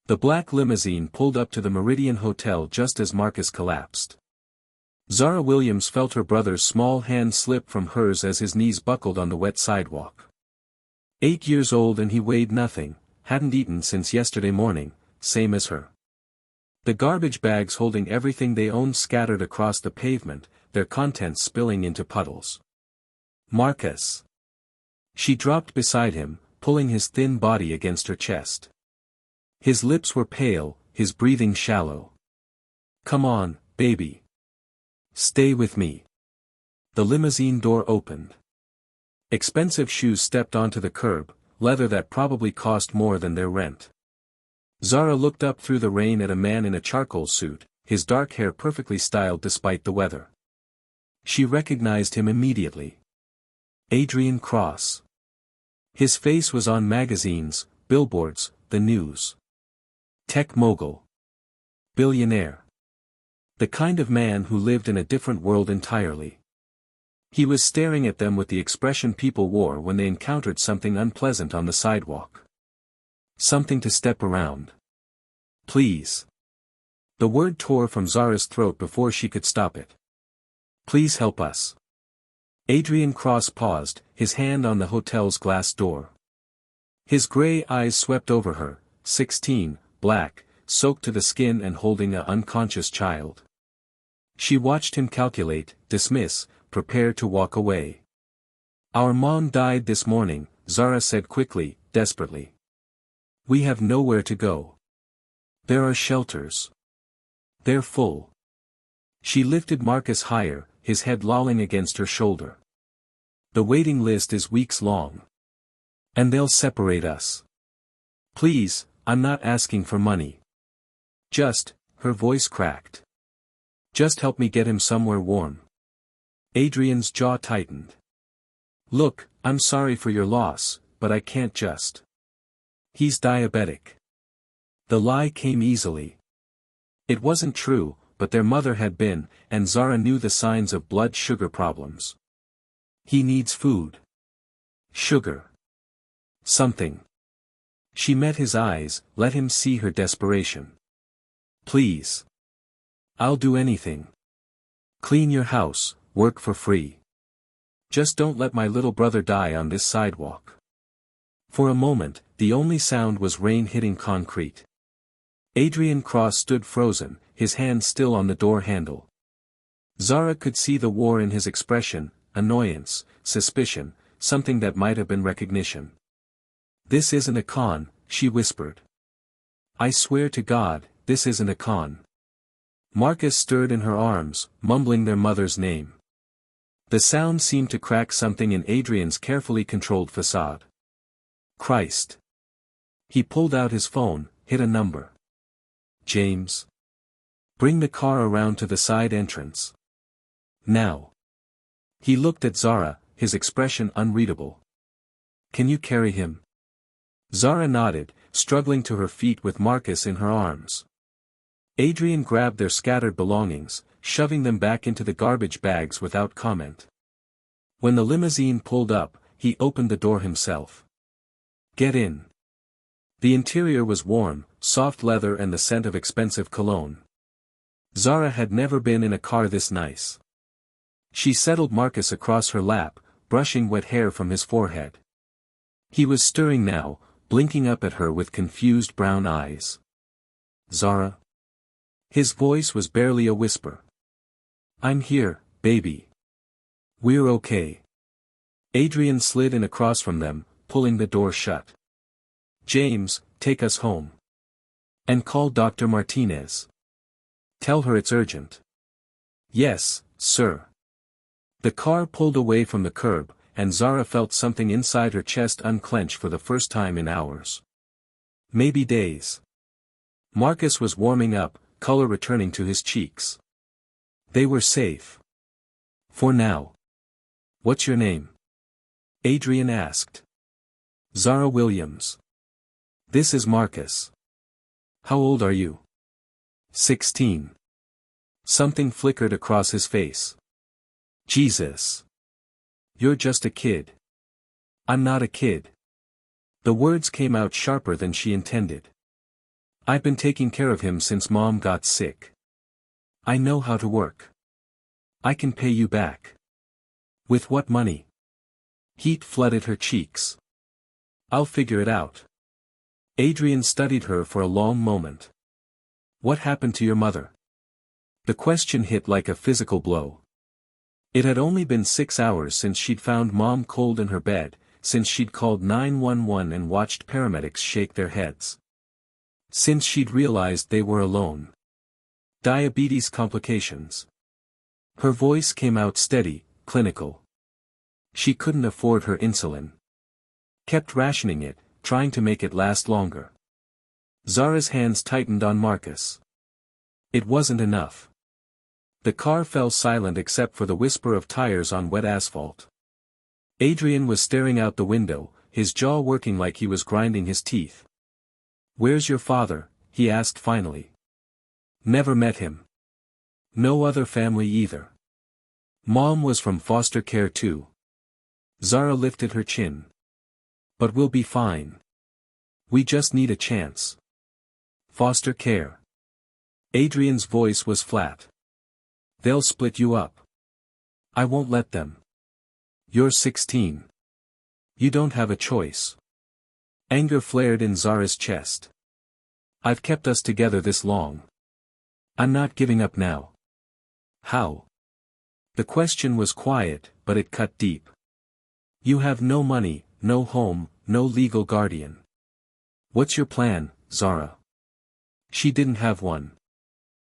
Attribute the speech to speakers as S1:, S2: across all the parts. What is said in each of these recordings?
S1: The black limousine pulled up to the Meridian Hotel just as Marcus collapsed. Zara Williams felt her brother's small hand slip from hers as his knees buckled on the wet sidewalk. 8 years old and he weighed nothing, hadn't eaten since yesterday morning, same as her. The garbage bags holding everything they owned scattered across the pavement, their contents spilling into puddles. Marcus. She dropped beside him, pulling his thin body against her chest. His lips were pale, his breathing shallow. Come on, baby. Stay with me. The limousine door opened. Expensive shoes stepped onto the curb, leather that probably cost more than their rent. Zara looked up through the rain at a man in a charcoal suit, his dark hair perfectly styled despite the weather. She recognized him immediately. Adrian Cross. His face was on magazines, billboards, the news. Tech mogul. Billionaire. The kind of man who lived in a different world entirely. He was staring at them with the expression people wore when they encountered something unpleasant on the sidewalk. Something to step around. Please. The word tore from Zara's throat before she could stop it. Please help us. Adrian Cross paused, his hand on the hotel's glass door. His gray eyes swept over her, 16, black, soaked to the skin and holding an unconscious child. She watched him calculate, dismiss, prepare to walk away. Our mom died this morning, Zara said quickly, desperately. We have nowhere to go. There are shelters. They're full. She lifted Marcus higher, his head lolling against her shoulder. The waiting list is weeks long. And they'll separate us. Please, I'm not asking for money. Just, her voice cracked. Just help me get him somewhere warm. Adrian's jaw tightened. Look, I'm sorry for your loss, but I can't just. He's diabetic. The lie came easily. It wasn't true, but their mother had been, and Zara knew the signs of blood sugar problems. He needs food. Sugar. Something. She met his eyes, let him see her desperation. Please. I'll do anything. Clean your house, work for free. Just don't let my little brother die on this sidewalk. For a moment, the only sound was rain hitting concrete. Adrian Cross stood frozen, his hand still on the door handle. Zara could see the war in his expression, annoyance, suspicion, something that might have been recognition. This isn't a con, she whispered. I swear to God, this isn't a con. Marcus stirred in her arms, mumbling their mother's name. The sound seemed to crack something in Adrian's carefully controlled facade. Christ. He pulled out his phone, hit a number. James. Bring the car around to the side entrance. Now. He looked at Zara, his expression unreadable. Can you carry him? Zara nodded, struggling to her feet with Marcus in her arms. Adrian grabbed their scattered belongings, shoving them back into the garbage bags without comment. When the limousine pulled up, he opened the door himself. Get in. The interior was warm, soft leather and the scent of expensive cologne. Zara had never been in a car this nice. She settled Marcus across her lap, brushing wet hair from his forehead. He was stirring now, blinking up at her with confused brown eyes. Zara? His voice was barely a whisper. I'm here, baby. We're okay. Adrian slid in across from them, pulling the door shut. James, take us home. And call Dr. Martinez. Tell her it's urgent. Yes, sir. The car pulled away from the curb, and Zara felt something inside her chest unclench for the first time in hours. Maybe days. Marcus was warming up, color returning to his cheeks. They were safe. For now. What's your name? Adrian asked. Zara Williams. This is Marcus. How old are you? 16. Something flickered across his face. Jesus. You're just a kid. I'm not a kid. The words came out sharper than she intended. I've been taking care of him since Mom got sick. I know how to work. I can pay you back. With what money? Heat flooded her cheeks. I'll figure it out. Adrian studied her for a long moment. What happened to your mother? The question hit like a physical blow. It had only been 6 hours since she'd found Mom cold in her bed, since she'd called 911 and watched paramedics shake their heads. Since she'd realized they were alone. Diabetes complications. Her voice came out steady, clinical. She couldn't afford her insulin. Kept rationing it, trying to make it last longer. Zara's hands tightened on Marcus. It wasn't enough. The car fell silent except for the whisper of tires on wet asphalt. Adrian was staring out the window, his jaw working like he was grinding his teeth. Where's your father? He asked finally. Never met him. No other family either. Mom was from foster care too. Zara lifted her chin. But we'll be fine. We just need a chance. Foster care. Adrian's voice was flat. They'll split you up. I won't let them. You're 16. You don't have a choice. Anger flared in Zara's chest. I've kept us together this long. I'm not giving up now. How? The question was quiet, but it cut deep. You have no money, no home, no legal guardian. What's your plan, Zara? She didn't have one.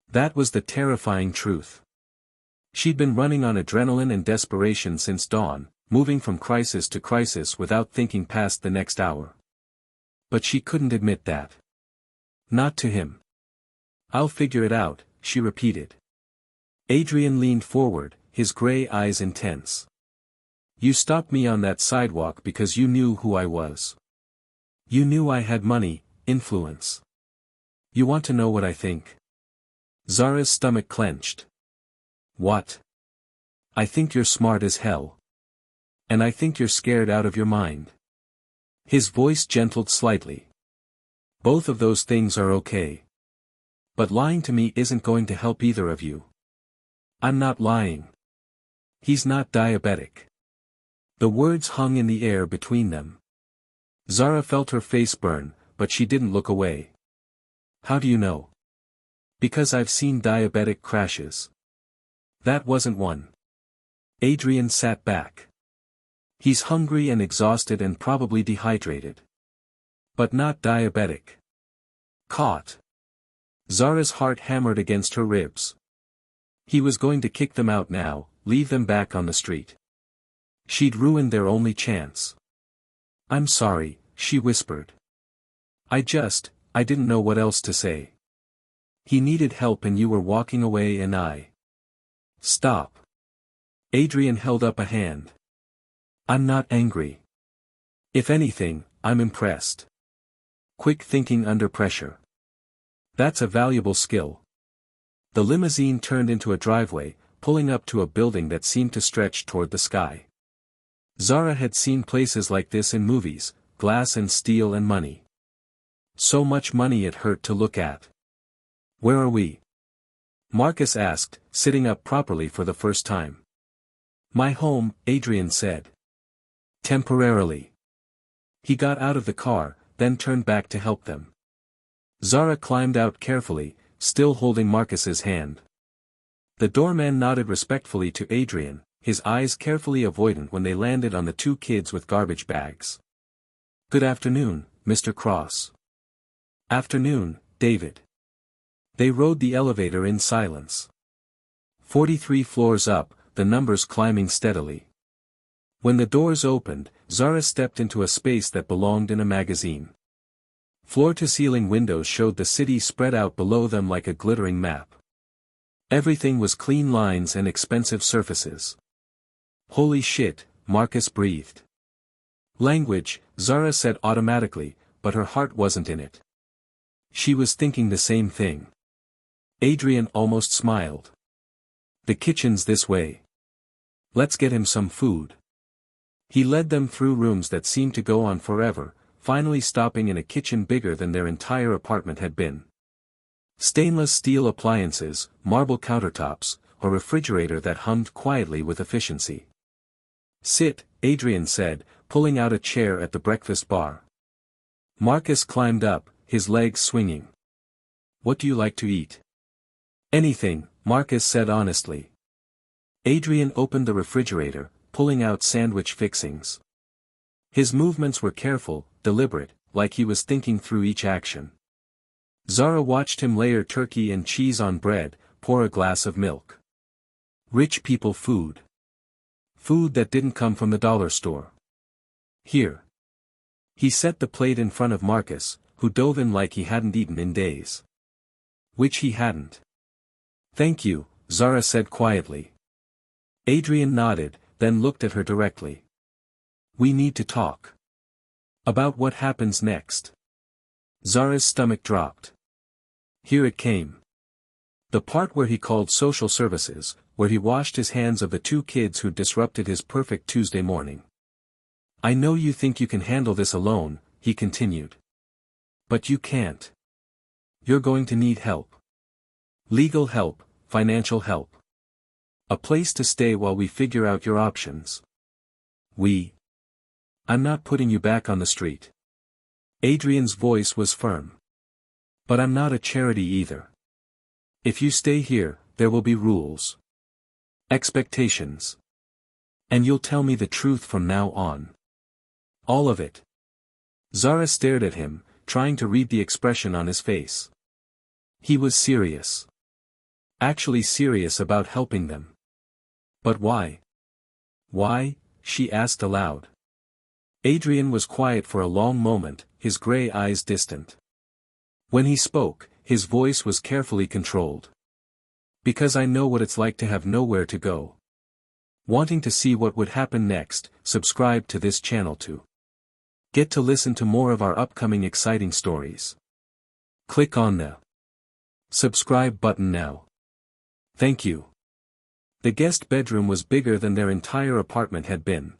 S1: That was the terrifying truth. She'd been running on adrenaline and desperation since dawn, moving from crisis to crisis without thinking past the next hour. But she couldn't admit that. Not to him. I'll figure it out, she repeated. Adrian leaned forward, his gray eyes intense. You stopped me on that sidewalk because you knew who I was. You knew I had money, influence. You want to know what I think? Zara's stomach clenched. What? I think you're smart as hell. And I think you're scared out of your mind. His voice gentled slightly. Both of those things are okay. But lying to me isn't going to help either of you. I'm not lying. He's not diabetic. The words hung in the air between them. Zara felt her face burn, but she didn't look away. How do you know? Because I've seen diabetic crashes. That wasn't one. Adrian sat back. He's hungry and exhausted and probably dehydrated. But not diabetic. Caught. Zara's heart hammered against her ribs. He was going to kick them out now, leave them back on the street. She'd ruined their only chance. I'm sorry, she whispered. I didn't know what else to say. He needed help and you were walking away and I. Stop. Adrian held up a hand. I'm not angry. If anything, I'm impressed. Quick thinking under pressure. That's a valuable skill. The limousine turned into a driveway, pulling up to a building that seemed to stretch toward the sky. Zara had seen places like this in movies, glass and steel and money. So much money it hurt to look at. Where are we? Marcus asked, sitting up properly for the first time. My home, Adrian said. Temporarily. He got out of the car, then turned back to help them. Zara climbed out carefully, still holding Marcus's hand. The doorman nodded respectfully to Adrian, his eyes carefully avoidant when they landed on the two kids with garbage bags. Good afternoon, Mr. Cross. Afternoon, David. They rode the elevator in silence. 43 floors up, the numbers climbing steadily. When the doors opened, Zara stepped into a space that belonged in a magazine. Floor-to-ceiling windows showed the city spread out below them like a glittering map. Everything was clean lines and expensive surfaces. Holy shit, Marcus breathed. Language, Zara said automatically, but her heart wasn't in it. She was thinking the same thing. Adrian almost smiled. The kitchen's this way. Let's get him some food. He led them through rooms that seemed to go on forever, finally stopping in a kitchen bigger than their entire apartment had been. Stainless steel appliances, marble countertops, a refrigerator that hummed quietly with efficiency. "Sit," Adrian said, pulling out a chair at the breakfast bar. Marcus climbed up, his legs swinging. "What do you like to eat?" "Anything," Marcus said honestly. Adrian opened the refrigerator, pulling out sandwich fixings. His movements were careful, deliberate, like he was thinking through each action. Zara watched him layer turkey and cheese on bread, pour a glass of milk. Rich people food. Food that didn't come from the dollar store. "Here." He set the plate in front of Marcus, who dove in like he hadn't eaten in days. Which he hadn't. "Thank you," Zara said quietly. Adrian nodded, then looked at her directly. "We need to talk. About what happens next." Zara's stomach dropped. Here it came. The part where he called social services, where he washed his hands of the two kids who disrupted his perfect Tuesday morning. "I know you think you can handle this alone," he continued. "But you can't. You're going to need help. Legal help, financial help. A place to stay while we figure out your options. I'm not putting you back on the street." Adrian's voice was firm. "But I'm not a charity either. If you stay here, there will be rules. Expectations. And you'll tell me the truth from now on. All of it." Zara stared at him, trying to read the expression on his face. He was serious. Actually serious about helping them. "But why?" "Why?" she asked aloud. Adrian was quiet for a long moment, his gray eyes distant. When he spoke, his voice was carefully controlled. "Because I know what it's like to have nowhere to go." Wanting to see what would happen next, subscribe to this channel to get to listen to more of our upcoming exciting stories. Click on the subscribe button now. Thank you. The guest bedroom was bigger than their entire apartment had been.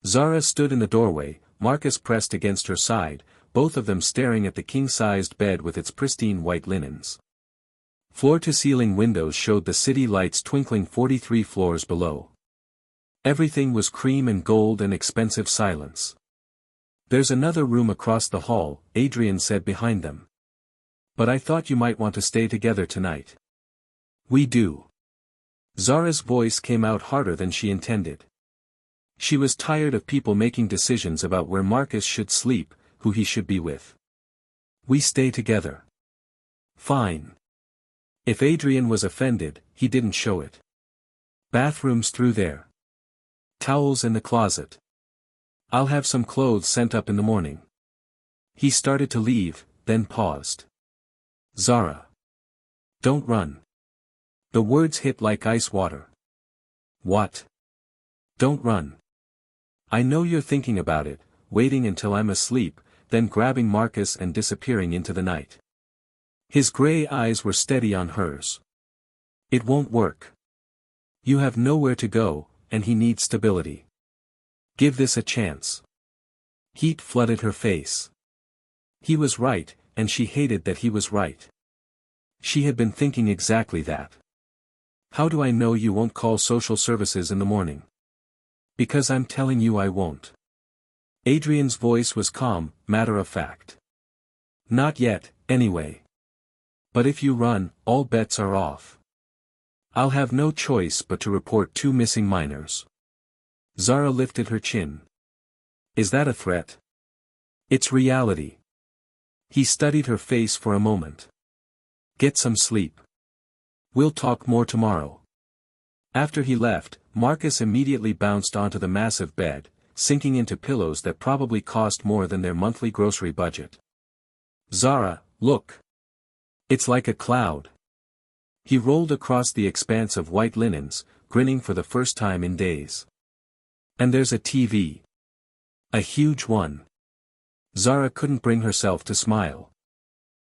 S1: Zara stood in the doorway, Marcus pressed against her side, both of them staring at the king-sized bed with its pristine white linens. Floor-to-ceiling windows showed the city lights twinkling 43 floors below. Everything was cream and gold and expensive silence. "There's another room across the hall," Adrian said behind them. "But I thought you might want to stay together tonight." "We do." Zara's voice came out harder than she intended. She was tired of people making decisions about where Marcus should sleep, who he should be with. "We stay together." "Fine." If Adrian was offended, he didn't show it. "Bathrooms through there. Towels in the closet. I'll have some clothes sent up in the morning." He started to leave, then paused. "Zara. Don't run." The words hit like ice water. "What?" "Don't run. I know you're thinking about it, waiting until I'm asleep, then grabbing Marcus and disappearing into the night." His gray eyes were steady on hers. "It won't work. You have nowhere to go, and he needs stability. Give this a chance." Heat flooded her face. He was right, and she hated that he was right. She had been thinking exactly that. "How do I know you won't call social services in the morning?" "Because I'm telling you I won't." Adrian's voice was calm, matter of fact. "Not yet, anyway. But if you run, all bets are off. I'll have no choice but to report 2 missing minors." Zara lifted her chin. "Is that a threat?" "It's reality." He studied her face for a moment. "Get some sleep. We'll talk more tomorrow." After he left, Marcus immediately bounced onto the massive bed, sinking into pillows that probably cost more than their monthly grocery budget. "Zara, look. It's like a cloud." He rolled across the expanse of white linens, grinning for the first time in days. "And there's a TV. A huge one." Zara couldn't bring herself to smile.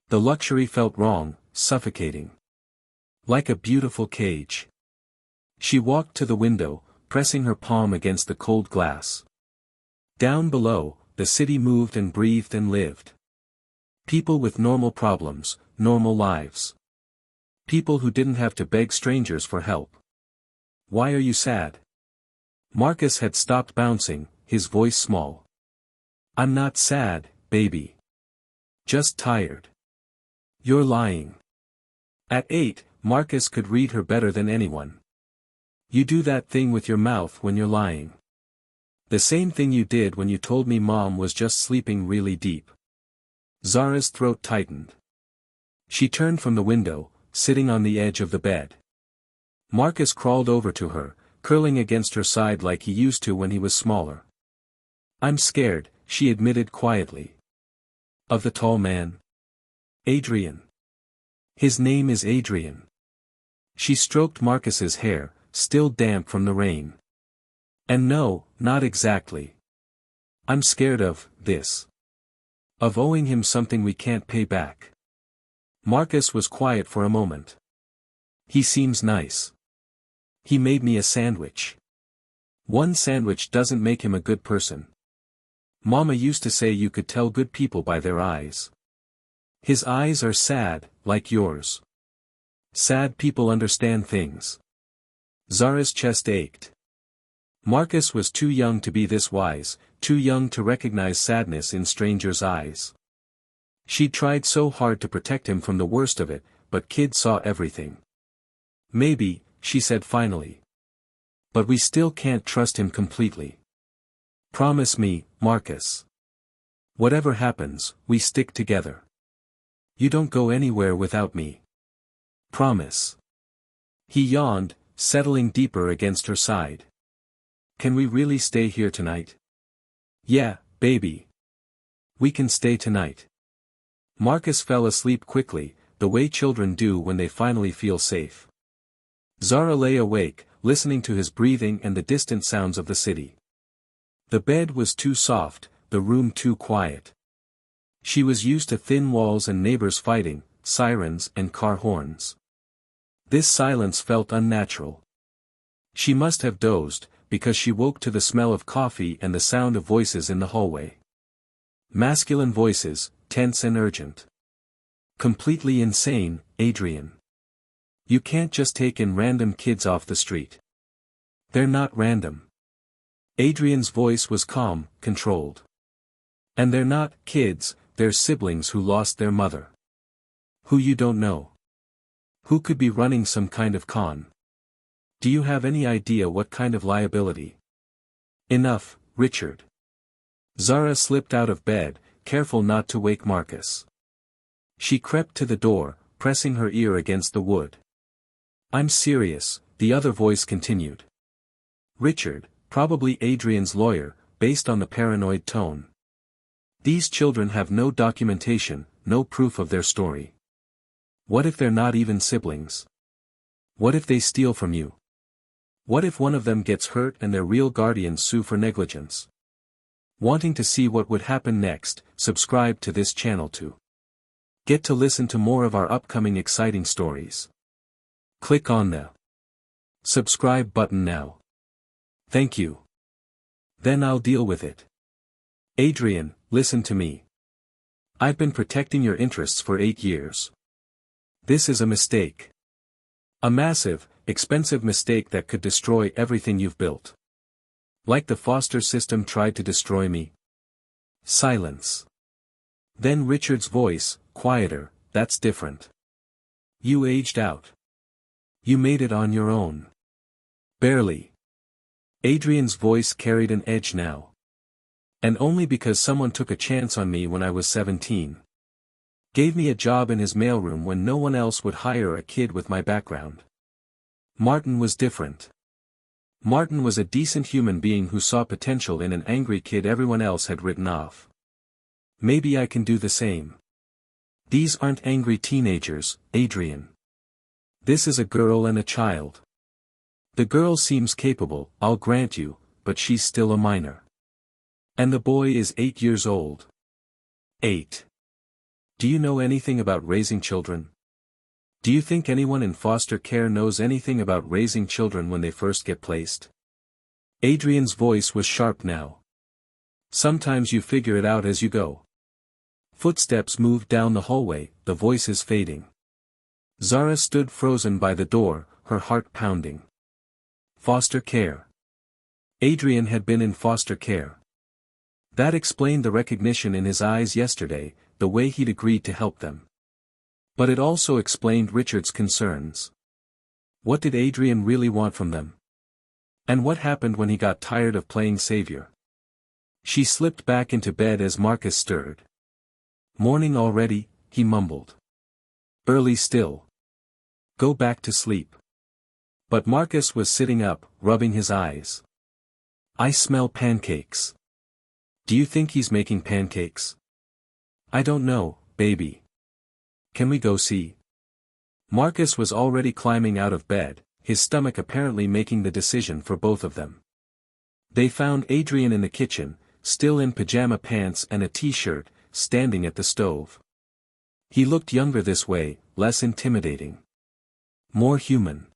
S1: The luxury felt wrong, suffocating. Like a beautiful cage. She walked to the window, pressing her palm against the cold glass. Down below, the city moved and breathed and lived. People with normal problems, normal lives. People who didn't have to beg strangers for help. Why are you sad? Marcus had stopped bouncing, his voice small. I'm not sad, baby. Just tired. You're lying. At 8, Marcus could read her better than anyone. You do that thing with your mouth when you're lying. The same thing you did when you told me Mom was just sleeping really deep. Zara's throat tightened. She turned from the window, sitting on the edge of the bed. Marcus crawled over to her, curling against her side like he used to when he was smaller. I'm scared, she admitted quietly. Of the tall man? Adrian. His name is Adrian. She stroked Marcus's hair, still damp from the rain. And no, not exactly. I'm scared of this. Of owing him something we can't pay back. Marcus was quiet for a moment. He seems nice. He made me a sandwich. One sandwich doesn't make him a good person. Mama used to say you could tell good people by their eyes. His eyes are sad, like yours. Sad people understand things. Zara's chest ached. Marcus was too young to be this wise, too young to recognize sadness in strangers' eyes. She'd tried so hard to protect him from the worst of it, but kid saw everything. Maybe, she said finally. But we still can't trust him completely. Promise me, Marcus. Whatever happens, we stick together. You don't go anywhere without me. Promise. He yawned, settling deeper against her side. Can we really stay here tonight? Yeah, baby. We can stay tonight. Marcus fell asleep quickly, the way children do when they finally feel safe. Zara lay awake, listening to his breathing and the distant sounds of the city. The bed was too soft, the room too quiet. She was used to thin walls and neighbors fighting, sirens and car horns. This silence felt unnatural. She must have dozed, because she woke to the smell of coffee and the sound of voices in the hallway. Masculine voices, tense and urgent. Completely insane, Adrian. You can't just take in random kids off the street. They're not random. Adrian's voice was calm, controlled. And they're not kids, they're siblings who lost their mother. Who you don't know. Who could be running some kind of con. Do you have any idea what kind of liability? Enough, Richard. Zara slipped out of bed, careful not to wake Marcus. She crept to the door, pressing her ear against the wood. I'm serious, the other voice continued. Richard, probably Adrian's lawyer, based on the paranoid tone. These children have no documentation, no proof of their story. What if they're not even siblings? What if they steal from you? What if one of them gets hurt and their real guardians sue for negligence? Wanting to see what would happen next, subscribe to this channel to get to listen to more of our upcoming exciting stories. Click on the subscribe button now. Thank you. Then I'll deal with it. Adrian, listen to me. I've been protecting your interests for 8 years. This is a mistake. A massive, expensive mistake that could destroy everything you've built. Like the foster system tried to destroy me. Silence. Then Richard's voice, quieter, that's different. You aged out. You made it on your own. Barely. Adrian's voice carried an edge now. And only because someone took a chance on me when I was 17. Gave me a job in his mailroom when no one else would hire a kid with my background. Martin was different. Martin was a decent human being who saw potential in an angry kid everyone else had written off. Maybe I can do the same. These aren't angry teenagers, Adrian. This is a girl and a child. The girl seems capable, I'll grant you, but she's still a minor. And the boy is 8 years old. 8. Do you know anything about raising children? Do you think anyone in foster care knows anything about raising children when they first get placed? Adrian's voice was sharp now. Sometimes you figure it out as you go. Footsteps moved down the hallway, the voices fading. Zara stood frozen by the door, her heart pounding. Foster care. Adrian had been in foster care. That explained the recognition in his eyes yesterday, the way he'd agreed to help them. But it also explained Richard's concerns. What did Adrian really want from them? And what happened when he got tired of playing savior? She slipped back into bed as Marcus stirred. Morning already, he mumbled. Early still. Go back to sleep. But Marcus was sitting up, rubbing his eyes. I smell pancakes. Do you think he's making pancakes? I don't know, baby. Can we go see? Marcus was already climbing out of bed, his stomach apparently making the decision for both of them. They found Adrian in the kitchen, still in pajama pants and a t-shirt, standing at the stove. He looked younger this way, less intimidating. More human.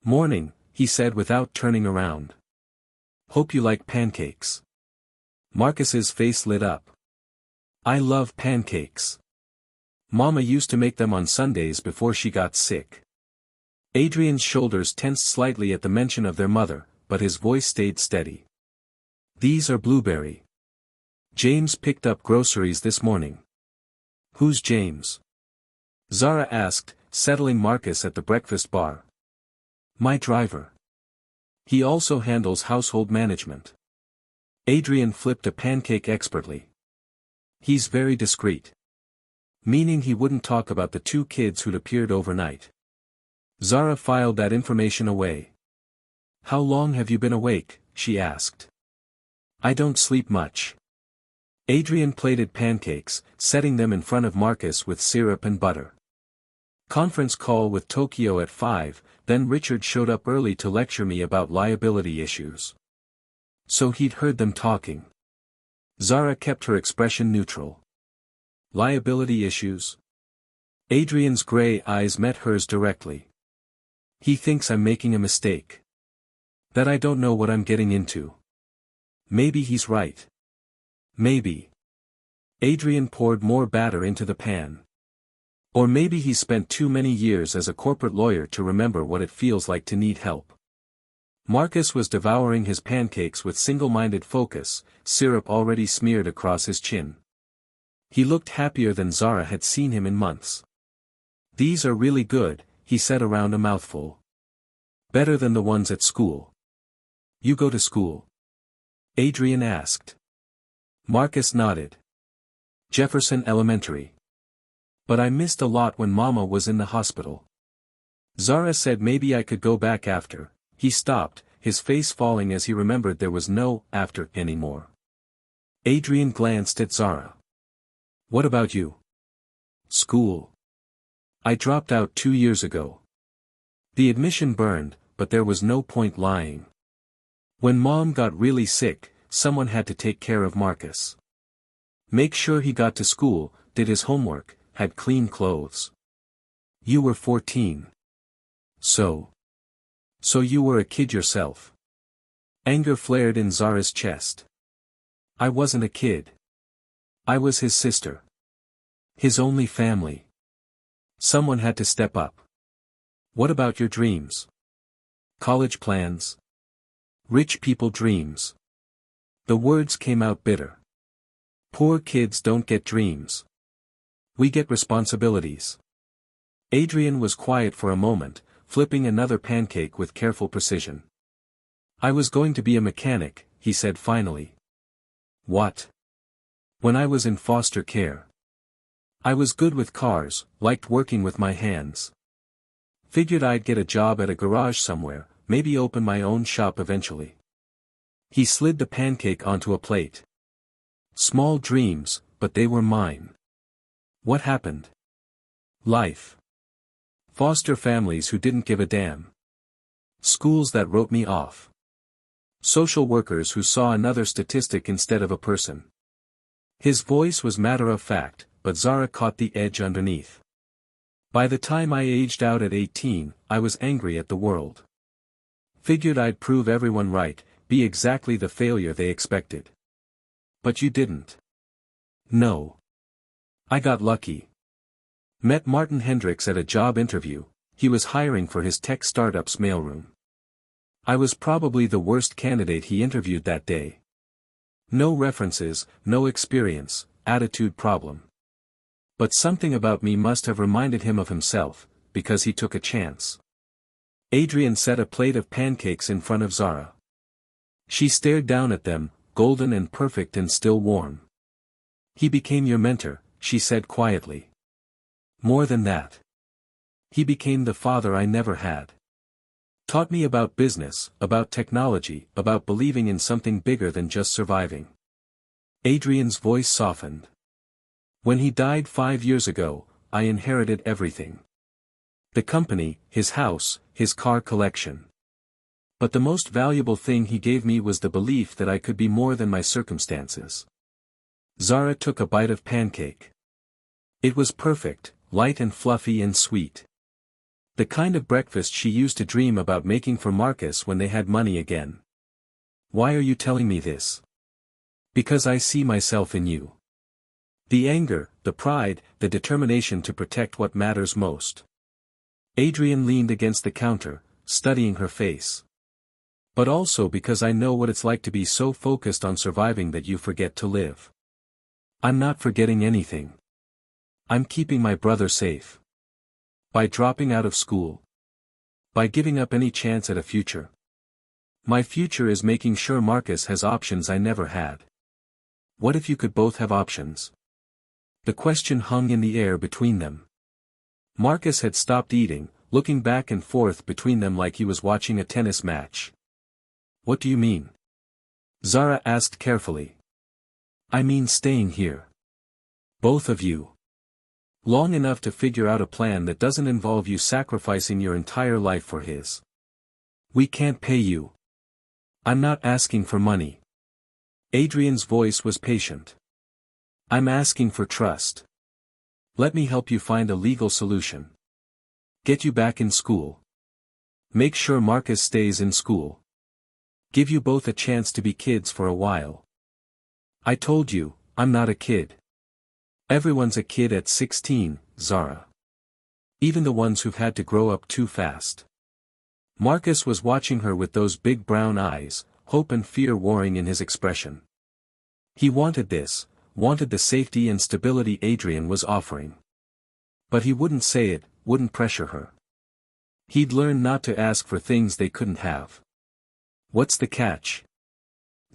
S1: Morning, he said without turning around. Hope you like pancakes. Marcus's face lit up. I love pancakes. Mama used to make them on Sundays before she got sick. Adrian's shoulders tensed slightly at the mention of their mother, but his voice stayed steady. These are blueberry. James picked up groceries this morning. Who's James? Zara asked, settling Marcus at the breakfast bar. My driver. He also handles household management. Adrian flipped a pancake expertly. He's very discreet. Meaning he wouldn't talk about the two kids who'd appeared overnight. Zara filed that information away. How long have you been awake? She asked. I don't sleep much. Adrian plated pancakes, setting them in front of Marcus with syrup and butter. Conference call with Tokyo at 5, then Richard showed up early to lecture me about liability issues. So he'd heard them talking. Zara kept her expression neutral. Liability issues? Adrian's gray eyes met hers directly. He thinks I'm making a mistake. That I don't know what I'm getting into. Maybe he's right. Maybe. Adrian poured more batter into the pan. Or maybe he spent too many years as a corporate lawyer to remember what it feels like to need help. Marcus was devouring his pancakes with single-minded focus, syrup already smeared across his chin. He looked happier than Zara had seen him in months. These are really good, he said around a mouthful. Better than the ones at school. You go to school? Adrian asked. Marcus nodded. Jefferson Elementary. But I missed a lot when Mama was in the hospital. Zara said maybe I could go back after. He stopped, his face falling as he remembered there was no after anymore. Adrian glanced at Zara. What about you? School. I dropped out 2 years ago. The admission burned, but there was no point lying. When Mom got really sick, someone had to take care of Marcus. Make sure he got to school, did his homework, had clean clothes. You were 14. So you were a kid yourself. Anger flared in Zara's chest. I wasn't a kid. I was his sister. His only family. Someone had to step up. What about your dreams? College plans? Rich people dreams. The words came out bitter. Poor kids don't get dreams. We get responsibilities. Adrian was quiet for a moment, flipping another pancake with careful precision. I was going to be a mechanic, he said finally. What? When I was in foster care. I was good with cars, liked working with my hands. Figured I'd get a job at a garage somewhere, maybe open my own shop eventually. He slid the pancake onto a plate. Small dreams, but they were mine. What happened? Life. Foster families who didn't give a damn. Schools that wrote me off. Social workers who saw another statistic instead of a person. His voice was matter-of-fact, but Zara caught the edge underneath. By the time I aged out at 18, I was angry at the world. Figured I'd prove everyone right, be exactly the failure they expected. But you didn't. No. I got lucky. Met Martin Hendricks at a job interview. He was hiring for his tech startup's mailroom. I was probably the worst candidate he interviewed that day. No references, no experience, attitude problem. But something about me must have reminded him of himself, because he took a chance. Adrian set a plate of pancakes in front of Zara. She stared down at them, golden and perfect and still warm. He became your mentor, she said quietly. More than that. He became the father I never had. Taught me about business, about technology, about believing in something bigger than just surviving. Adrian's voice softened. When he died 5 years ago, I inherited everything. The company, his house, his car collection. But the most valuable thing he gave me was the belief that I could be more than my circumstances. Zara took a bite of pancake. It was perfect, light and fluffy and sweet. The kind of breakfast she used to dream about making for Marcus when they had money again. Why are you telling me this? Because I see myself in you. The anger, the pride, the determination to protect what matters most. Adrian leaned against the counter, studying her face. But also because I know what it's like to be so focused on surviving that you forget to live. I'm not forgetting anything. I'm keeping my brother safe. By dropping out of school. By giving up any chance at a future. My future is making sure Marcus has options I never had. What if you could both have options? The question hung in the air between them. Marcus had stopped eating, looking back and forth between them like he was watching a tennis match. What do you mean? Zara asked carefully. I mean staying here. Both of you. Long enough to figure out a plan that doesn't involve you sacrificing your entire life for his. We can't pay you. I'm not asking for money. Adrian's voice was patient. I'm asking for trust. Let me help you find a legal solution. Get you back in school. Make sure Marcus stays in school. Give you both a chance to be kids for a while. I told you, I'm not a kid. Everyone's a kid at 16, Zara. Even the ones who've had to grow up too fast. Marcus was watching her with those big brown eyes, hope and fear warring in his expression. He wanted this, wanted the safety and stability Adrian was offering. But he wouldn't say it, wouldn't pressure her. He'd learn not to ask for things they couldn't have. What's the catch?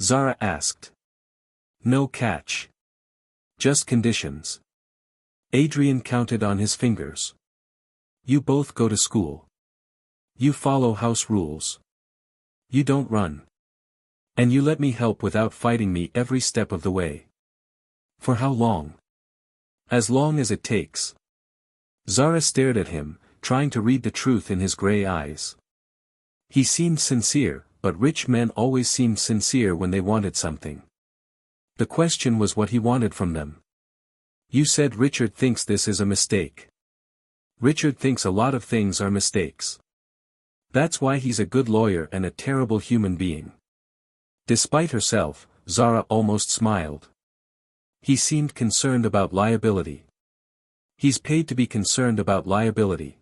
S1: Zara asked. No catch. Just conditions. Adrian counted on his fingers. You both go to school. You follow house rules. You don't run. And you let me help without fighting me every step of the way. For how long? As long as it takes. Zara stared at him, trying to read the truth in his gray eyes. He seemed sincere, but rich men always seemed sincere when they wanted something. The question was what he wanted from them. You said Richard thinks this is a mistake. Richard thinks a lot of things are mistakes. That's why he's a good lawyer and a terrible human being. Despite herself, Zara almost smiled. He seemed concerned about liability. He's paid to be concerned about liability.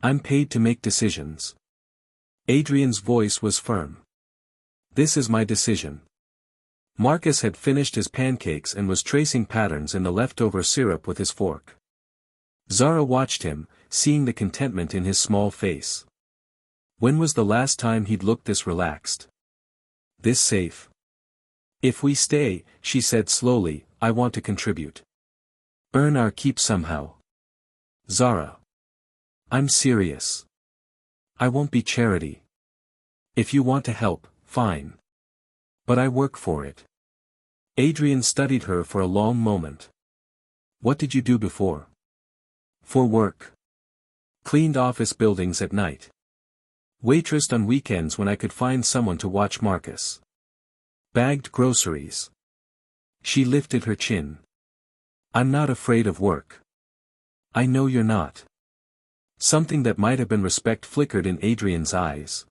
S1: I'm paid to make decisions. Adrian's voice was firm. This is my decision. Marcus had finished his pancakes and was tracing patterns in the leftover syrup with his fork. Zara watched him, seeing the contentment in his small face. When was the last time he'd looked this relaxed? This safe? If we stay, she said slowly, I want to contribute. Earn our keep somehow. Zara. I'm serious. I won't be charity. If you want to help, fine. But I work for it. Adrian studied her for a long moment. What did you do before? For work. Cleaned office buildings at night. Waitressed on weekends when I could find someone to watch Marcus. Bagged groceries. She lifted her chin. I'm not afraid of work. I know you're not. Something that might have been respect flickered in Adrian's eyes.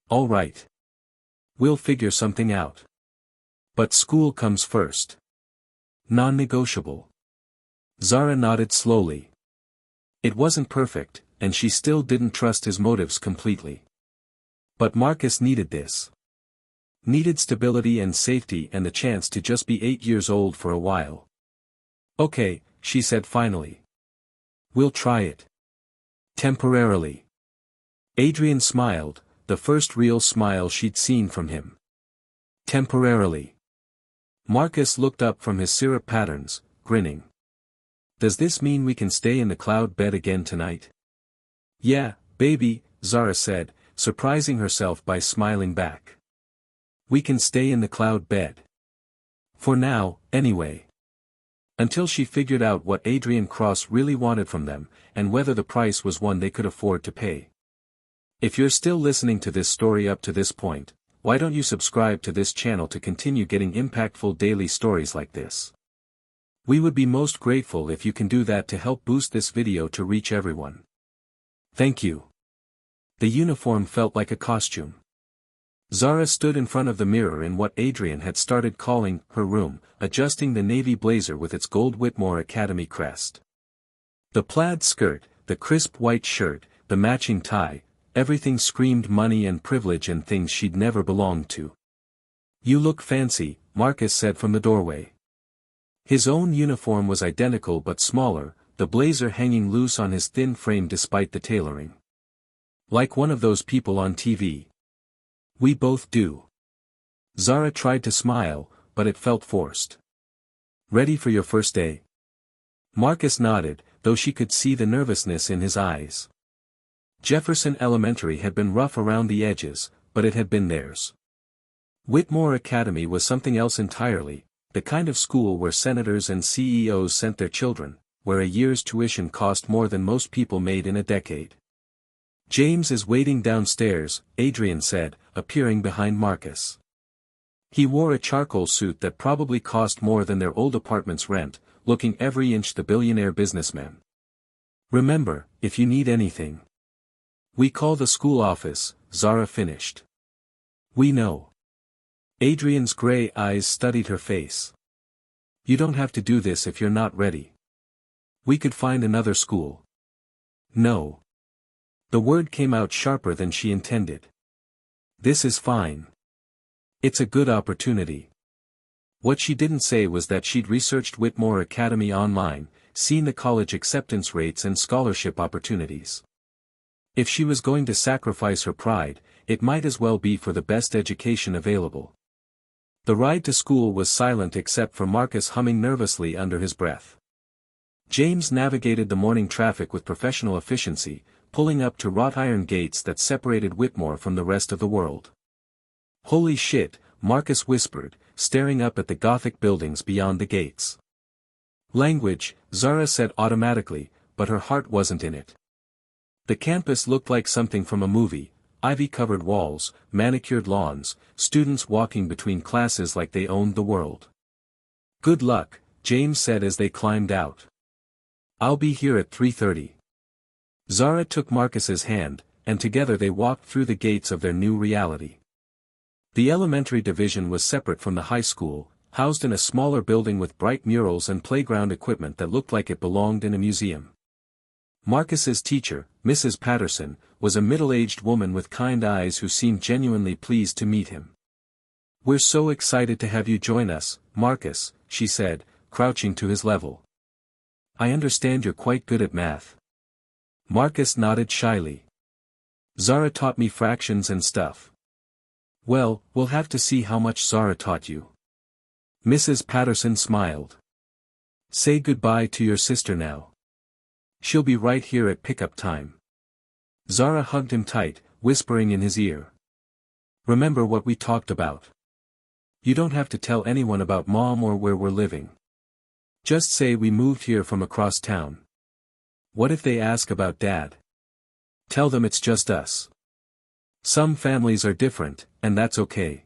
S1: All right. We'll figure something out. But school comes first. Non-negotiable. Zara nodded slowly. It wasn't perfect, and she still didn't trust his motives completely. But Marcus needed this. Needed stability and safety and the chance to just be 8 years old for a while. Okay, she said finally. We'll try it. Temporarily. Adrian smiled, the first real smile she'd seen from him. Temporarily. Marcus looked up from his syrup patterns, grinning. Does this mean we can stay in the cloud bed again tonight? Yeah, baby, Zara said, surprising herself by smiling back. We can stay in the cloud bed. For now, anyway. Until she figured out what Adrian Cross really wanted from them, and whether the price was one they could afford to pay. If you're still listening to this story up to this point, why don't you subscribe to this channel to continue getting impactful daily stories like this? We would be most grateful if you can do that to help boost this video to reach everyone. Thank you. The uniform felt like a costume. Zara stood in front of the mirror in what Adrian had started calling her room, adjusting the navy blazer with its gold Whitmore Academy crest. The plaid skirt, the crisp white shirt, the matching tie, everything screamed money and privilege and things she'd never belonged to. You look fancy, Marcus said from the doorway. His own uniform was identical but smaller, the blazer hanging loose on his thin frame despite the tailoring. Like one of those people on TV. We both do. Zara tried to smile, but it felt forced. Ready for your first day? Marcus nodded, though she could see the nervousness in his eyes. Jefferson Elementary had been rough around the edges, but it had been theirs. Whitmore Academy was something else entirely, the kind of school where senators and CEOs sent their children, where a year's tuition cost more than most people made in a decade. James is waiting downstairs, Adrian said, appearing behind Marcus. He wore a charcoal suit that probably cost more than their old apartment's rent, looking every inch the billionaire businessman. Remember, if you need anything. We call the school office, Zara finished. We know. Adrian's gray eyes studied her face. You don't have to do this if you're not ready. We could find another school. No. The word came out sharper than she intended. This is fine. It's a good opportunity. What she didn't say was that she'd researched Whitmore Academy online, seen the college acceptance rates and scholarship opportunities. If she was going to sacrifice her pride, it might as well be for the best education available. The ride to school was silent except for Marcus humming nervously under his breath. James navigated the morning traffic with professional efficiency, pulling up to wrought iron gates that separated Whitmore from the rest of the world. Holy shit, Marcus whispered, staring up at the Gothic buildings beyond the gates. Language, Zara said automatically, but her heart wasn't in it. The campus looked like something from a movie, ivy-covered walls, manicured lawns, students walking between classes like they owned the world. Good luck, James said as they climbed out. I'll be here at 3:30. Zara took Marcus's hand, and together they walked through the gates of their new reality. The elementary division was separate from the high school, housed in a smaller building with bright murals and playground equipment that looked like it belonged in a museum. Marcus's teacher, Mrs. Patterson, was a middle-aged woman with kind eyes who seemed genuinely pleased to meet him. We're so excited to have you join us, Marcus, she said, crouching to his level. I understand you're quite good at math. Marcus nodded shyly. Zara taught me fractions and stuff. Well, we'll have to see how much Zara taught you. Mrs. Patterson smiled. Say goodbye to your sister now. She'll be right here at pickup time. Zara hugged him tight, whispering in his ear. Remember what we talked about. You don't have to tell anyone about Mom or where we're living. Just say we moved here from across town. What if they ask about Dad? Tell them it's just us. Some families are different, and that's okay.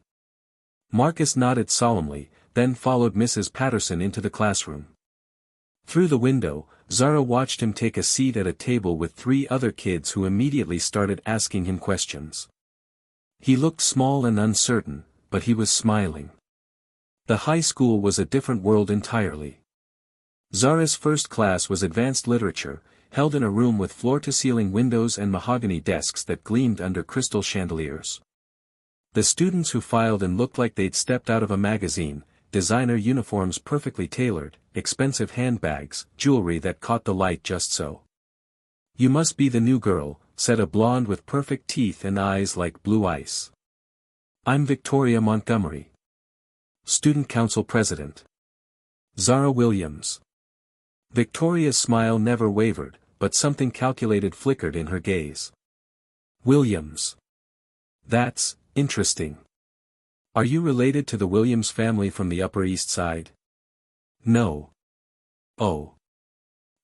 S1: Marcus nodded solemnly, then followed Mrs. Patterson into the classroom. Through the window, Zara watched him take a seat at a table with 3 other kids who immediately started asking him questions. He looked small and uncertain, but he was smiling. The high school was a different world entirely. Zara's first class was advanced literature, held in a room with floor-to-ceiling windows and mahogany desks that gleamed under crystal chandeliers. The students who filed in looked like they'd stepped out of a magazine, designer uniforms perfectly tailored, expensive handbags, jewelry that caught the light just so. "You must be the new girl," said a blonde with perfect teeth and eyes like blue ice. "I'm Victoria Montgomery, Student Council President. Zara Williams." Victoria's smile never wavered, but something calculated flickered in her gaze. "Williams. That's interesting. Are you related to the Williams family from the Upper East Side?" "No." "Oh."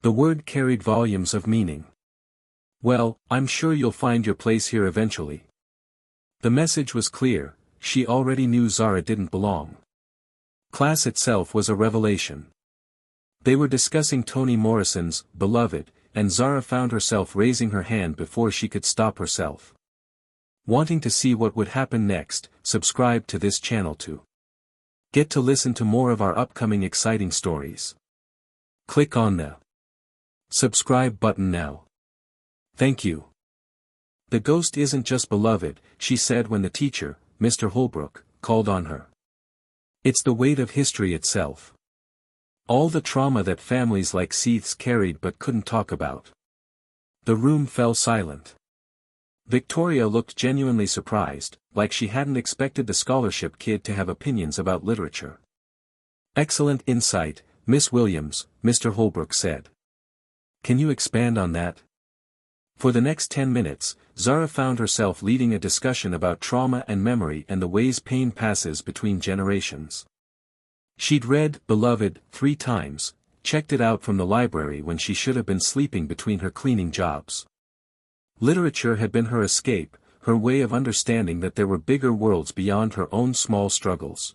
S1: The word carried volumes of meaning. "Well, I'm sure you'll find your place here eventually." The message was clear, she already knew Zara didn't belong. Class itself was a revelation. They were discussing Toni Morrison's Beloved, and Zara found herself raising her hand before she could stop herself. Wanting to see what would happen next, subscribe to this channel to get to listen to more of our upcoming exciting stories. Click on the subscribe button now. Thank you. "The ghost isn't just beloved," she said when the teacher, Mr. Holbrook, called on her. "It's the weight of history itself. All the trauma that families like Seath's carried but couldn't talk about." The room fell silent. Victoria looked genuinely surprised, like she hadn't expected the scholarship kid to have opinions about literature. "Excellent insight, Miss Williams," Mr. Holbrook said. "Can you expand on that?" For the next 10 minutes, Zara found herself leading a discussion about trauma and memory and the ways pain passes between generations. She'd read Beloved 3 times, checked it out from the library when she should have been sleeping between her cleaning jobs. Literature had been her escape, her way of understanding that there were bigger worlds beyond her own small struggles.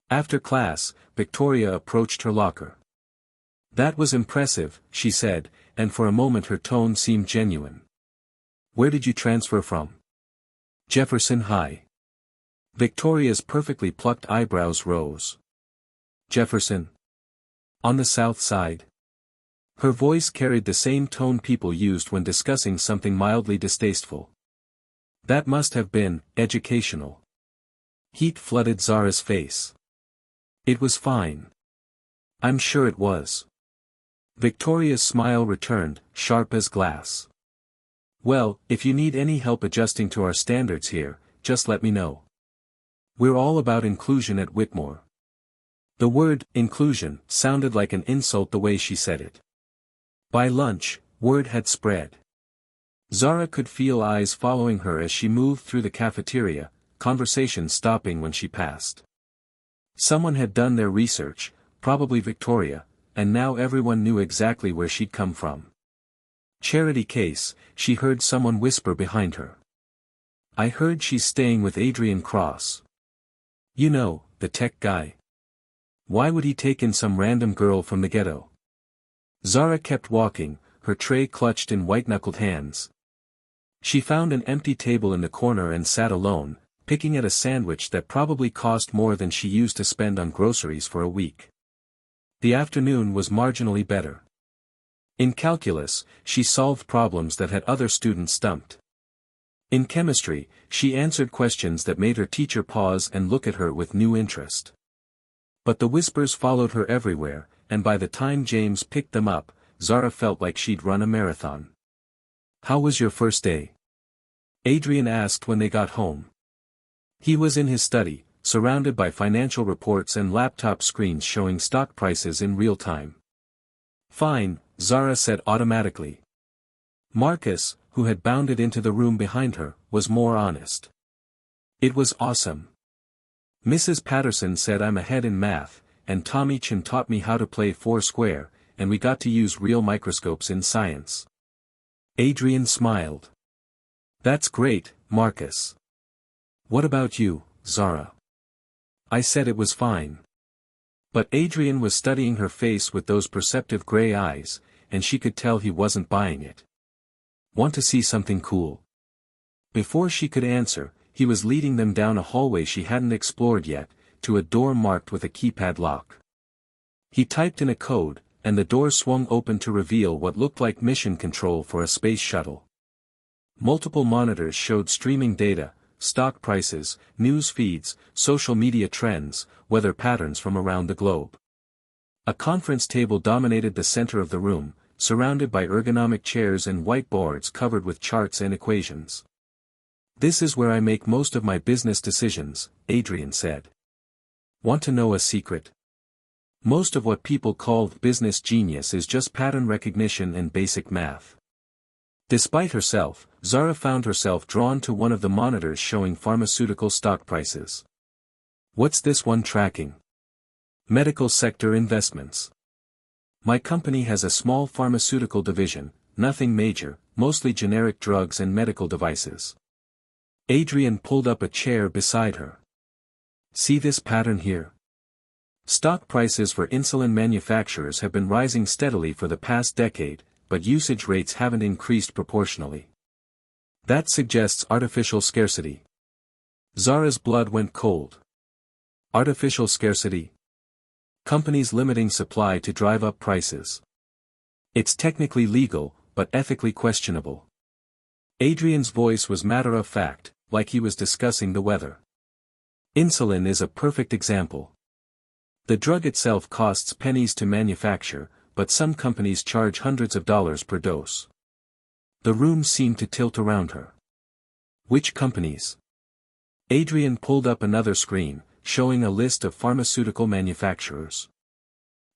S1: After class, Victoria approached her locker. "That was impressive," she said, and for a moment her tone seemed genuine. "Where did you transfer from?" "Jefferson High." Victoria's perfectly plucked eyebrows rose. "Jefferson? On the South Side?" Her voice carried the same tone people used when discussing something mildly distasteful. "That must have been educational." Heat flooded Zara's face. "It was fine. I'm sure it was." Victoria's smile returned, sharp as glass. "Well, if you need any help adjusting to our standards here, just let me know. We're all about inclusion at Whitmore." The word, inclusion, sounded like an insult the way she said it. By lunch, word had spread. Zara could feel eyes following her as she moved through the cafeteria, conversation stopping when she passed. Someone had done their research, probably Victoria, and now everyone knew exactly where she'd come from. "Charity case," she heard someone whisper behind her. "I heard she's staying with Adrian Cross. You know, the tech guy. Why would he take in some random girl from the ghetto?" Zara kept walking, her tray clutched in white-knuckled hands. She found an empty table in the corner and sat alone, picking at a sandwich that probably cost more than she used to spend on groceries for a week. The afternoon was marginally better. In calculus, she solved problems that had other students stumped. In chemistry, she answered questions that made her teacher pause and look at her with new interest. But the whispers followed her everywhere, and by the time James picked them up, Zara felt like she'd run a marathon. "How was your first day?" Adrian asked when they got home. He was in his study, surrounded by financial reports and laptop screens showing stock prices in real time. "Fine," Zara said automatically. Marcus, who had bounded into the room behind her, was more honest. "It was awesome. Mrs. Patterson said I'm ahead in math, and Tommy Chin taught me how to play Foursquare, and we got to use real microscopes in science." Adrian smiled. "That's great, Marcus. What about you, Zara?" "I said it was fine." But Adrian was studying her face with those perceptive gray eyes, and she could tell he wasn't buying it. "Want to see something cool?" Before she could answer, he was leading them down a hallway she hadn't explored yet, to a door marked with a keypad lock. He typed in a code, and the door swung open to reveal what looked like mission control for a space shuttle. Multiple monitors showed streaming data, stock prices, news feeds, social media trends, weather patterns from around the globe. A conference table dominated the center of the room, surrounded by ergonomic chairs and whiteboards covered with charts and equations. "This is where I make most of my business decisions," Adrian said. "Want to know a secret? Most of what people call business genius is just pattern recognition and basic math." Despite herself, Zara found herself drawn to one of the monitors showing pharmaceutical stock prices. "What's this one tracking?" "Medical sector investments. My company has a small pharmaceutical division, nothing major, mostly generic drugs and medical devices." Adrian pulled up a chair beside her. "See this pattern here? Stock prices for insulin manufacturers have been rising steadily for the past decade, but usage rates haven't increased proportionally. That suggests artificial scarcity." Zara's blood went cold. Artificial scarcity? Companies limiting supply to drive up prices. It's technically legal, but ethically questionable. Adrian's voice was matter-of-fact, like he was discussing the weather. Insulin is a perfect example. The drug itself costs pennies to manufacture, but some companies charge hundreds of dollars per dose. The room seemed to tilt around her. "Which companies?" Adrian pulled up another screen, showing a list of pharmaceutical manufacturers.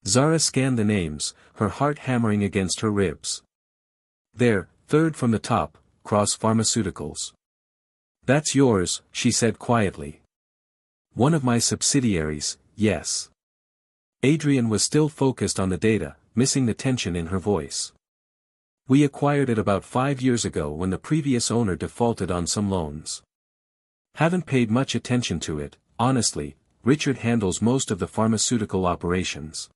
S1: Zara scanned the names, her heart hammering against her ribs. "There, third from the top, Cross Pharmaceuticals." "That's yours," she said quietly. "One of my subsidiaries, yes." Adrian was still focused on the data, missing the tension in her voice. "We acquired it about 5 years ago when the previous owner defaulted on some loans. Haven't paid much attention to it, honestly. Richard handles most of the pharmaceutical operations."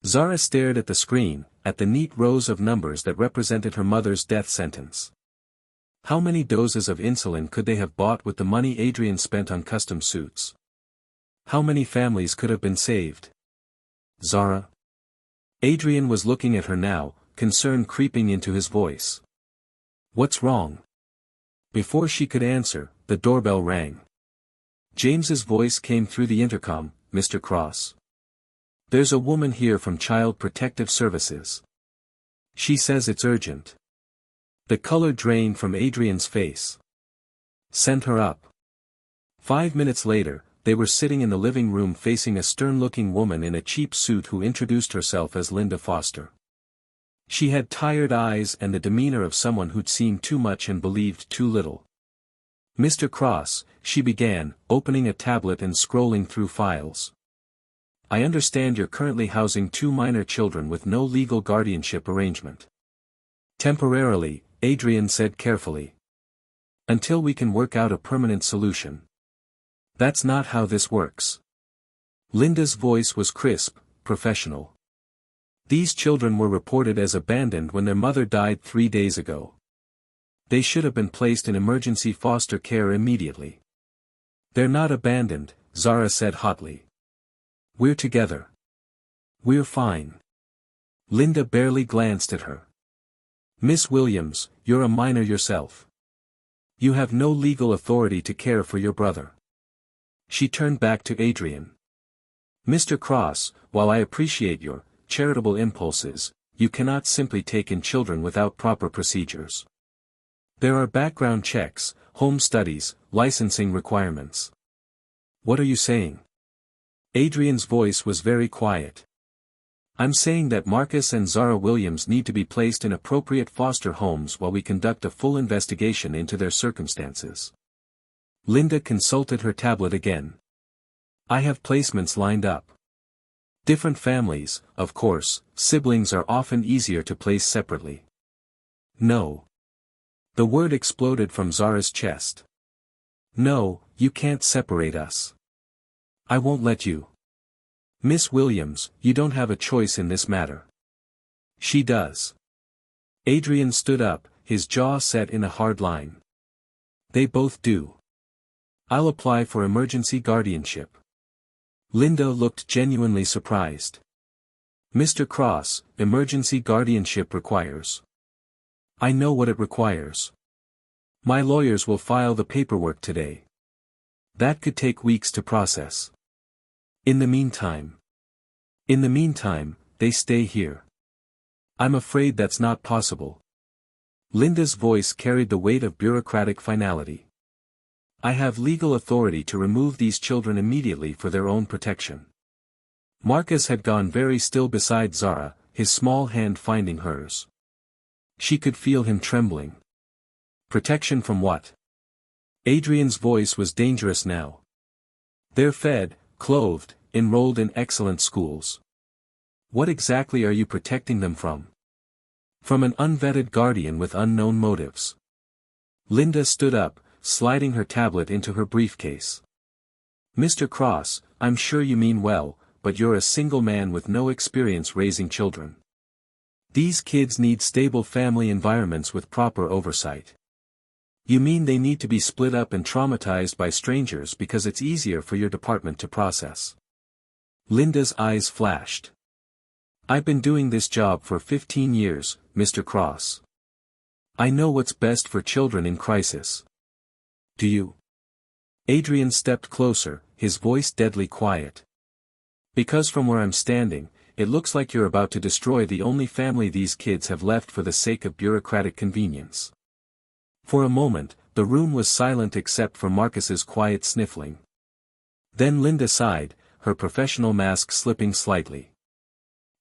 S1: Zara stared at the screen, at the neat rows of numbers that represented her mother's death sentence. How many doses of insulin could they have bought with the money Adrian spent on custom suits? How many families could have been saved? "Zara?" Adrian was looking at her now, concern creeping into his voice. "What's wrong?" Before she could answer, the doorbell rang. James's voice came through the intercom. "Mr. Cross. There's a woman here from Child Protective Services. She says it's urgent." The color drained from Adrian's face. "Send her up." 5 minutes later, they were sitting in the living room facing a stern-looking woman in a cheap suit who introduced herself as Linda Foster. She had tired eyes and the demeanor of someone who'd seen too much and believed too little. "Mr. Cross," she began, opening a tablet and scrolling through files. "I understand you're currently housing 2 minor children with no legal guardianship arrangement." "Temporarily," Adrian said carefully. "Until we can work out a permanent solution." "That's not how this works." Linda's voice was crisp, professional. "These children were reported as abandoned when their mother died 3 days ago. They should have been placed in emergency foster care immediately." "They're not abandoned," Zara said hotly. "We're together. We're fine." Linda barely glanced at her. "Miss Williams, you're a minor yourself. You have no legal authority to care for your brother." She turned back to Adrian. "Mr. Cross, while I appreciate your charitable impulses, you cannot simply take in children without proper procedures. There are background checks, home studies, licensing requirements." "What are you saying?" Adrian's voice was very quiet. "I'm saying that Marcus and Zara Williams need to be placed in appropriate foster homes while we conduct a full investigation into their circumstances." Linda consulted her tablet again. "I have placements lined up. Different families, of course, siblings are often easier to place separately." "No." The word exploded from Zara's chest. "No, you can't separate us. I won't let you. Miss Williams, you don't have a choice in this matter." "She does." Adrian stood up, his jaw set in a hard line. "They both do. I'll apply for emergency guardianship. Linda looked genuinely surprised. Mr. Cross, emergency guardianship requires. I know what it requires. My lawyers will file the paperwork today. That could take weeks to process. In the meantime, they stay here. I'm afraid that's not possible. Linda's voice carried the weight of bureaucratic finality. I have legal authority to remove these children immediately for their own protection. Marcus had gone very still beside Zara, his small hand finding hers. She could feel him trembling. Protection from what? Adrian's voice was dangerous now. They're fed, clothed, enrolled in excellent schools. What exactly are you protecting them from? From an unvetted guardian with unknown motives. Linda stood up, sliding her tablet into her briefcase. Mr. Cross, I'm sure you mean well, but you're a single man with no experience raising children. These kids need stable family environments with proper oversight. You mean they need to be split up and traumatized by strangers because it's easier for your department to process? Linda's eyes flashed. I've been doing this job for 15 years, Mr. Cross. I know what's best for children in crisis. Do you? Adrian stepped closer, his voice deadly quiet. Because from where I'm standing, it looks like you're about to destroy the only family these kids have left for the sake of bureaucratic convenience. For a moment, the room was silent except for Marcus's quiet sniffling. Then Linda sighed, her professional mask slipping slightly.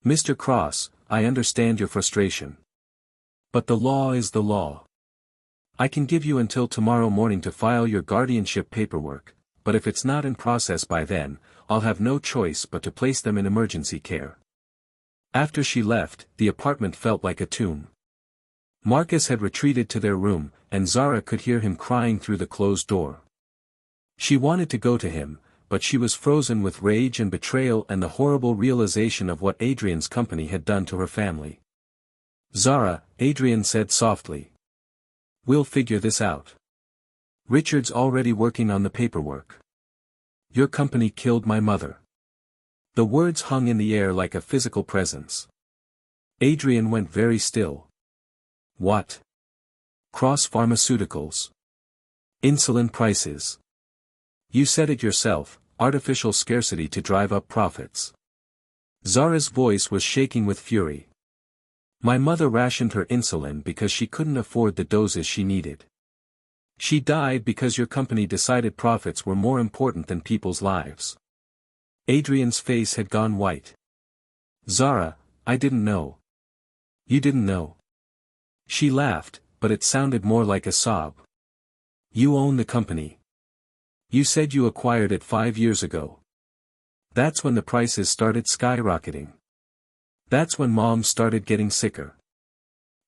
S1: Mr. Cross, I understand your frustration. But the law is the law. I can give you until tomorrow morning to file your guardianship paperwork, but if it's not in process by then, I'll have no choice but to place them in emergency care. After she left, the apartment felt like a tomb. Marcus had retreated to their room, and Zara could hear him crying through the closed door. She wanted to go to him, but she was frozen with rage and betrayal and the horrible realization of what Adrian's company had done to her family. Zara, Adrian said softly. We'll figure this out. Richard's already working on the paperwork. Your company killed my mother. The words hung in the air like a physical presence. Adrian went very still. What? Cross Pharmaceuticals. Insulin prices. You said it yourself, artificial scarcity to drive up profits. Zara's voice was shaking with fury. My mother rationed her insulin because she couldn't afford the doses she needed. She died because your company decided profits were more important than people's lives. Adrian's face had gone white. Zara, I didn't know. You didn't know. She laughed, but it sounded more like a sob. You own the company. You said you acquired it 5 years ago. That's when the prices started skyrocketing. That's when moms started getting sicker.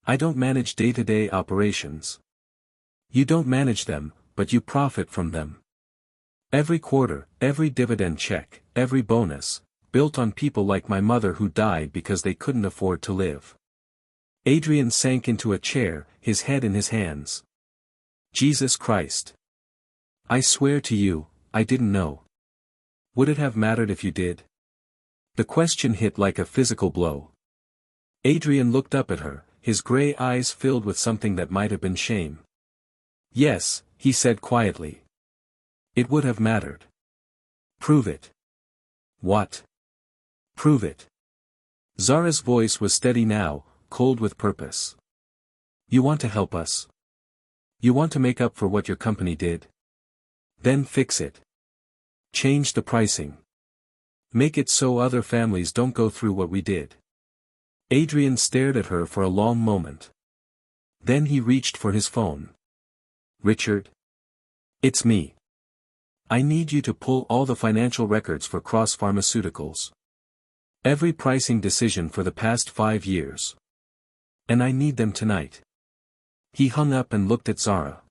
S1: I don't manage day-to-day operations. You don't manage them, but you profit from them. Every quarter, every dividend check, every bonus, built on people like my mother who died because they couldn't afford to live. Adrian sank into a chair, his head in his hands. Jesus Christ. I swear to you, I didn't know. Would it have mattered if you did? The question hit like a physical blow. Adrian looked up at her, his gray eyes filled with something that might have been shame. Yes, he said quietly. It would have mattered. Prove it. What? Prove it. Zara's voice was steady now, cold with purpose. You want to help us? You want to make up for what your company did? Then fix it. Change the pricing. Make it so other families don't go through what we did. Adrian stared at her for a long moment. Then he reached for his phone. Richard? It's me. I need you to pull all the financial records for Cross Pharmaceuticals. Every pricing decision for the past 5 years. And I need them tonight. He hung up and looked at Zara.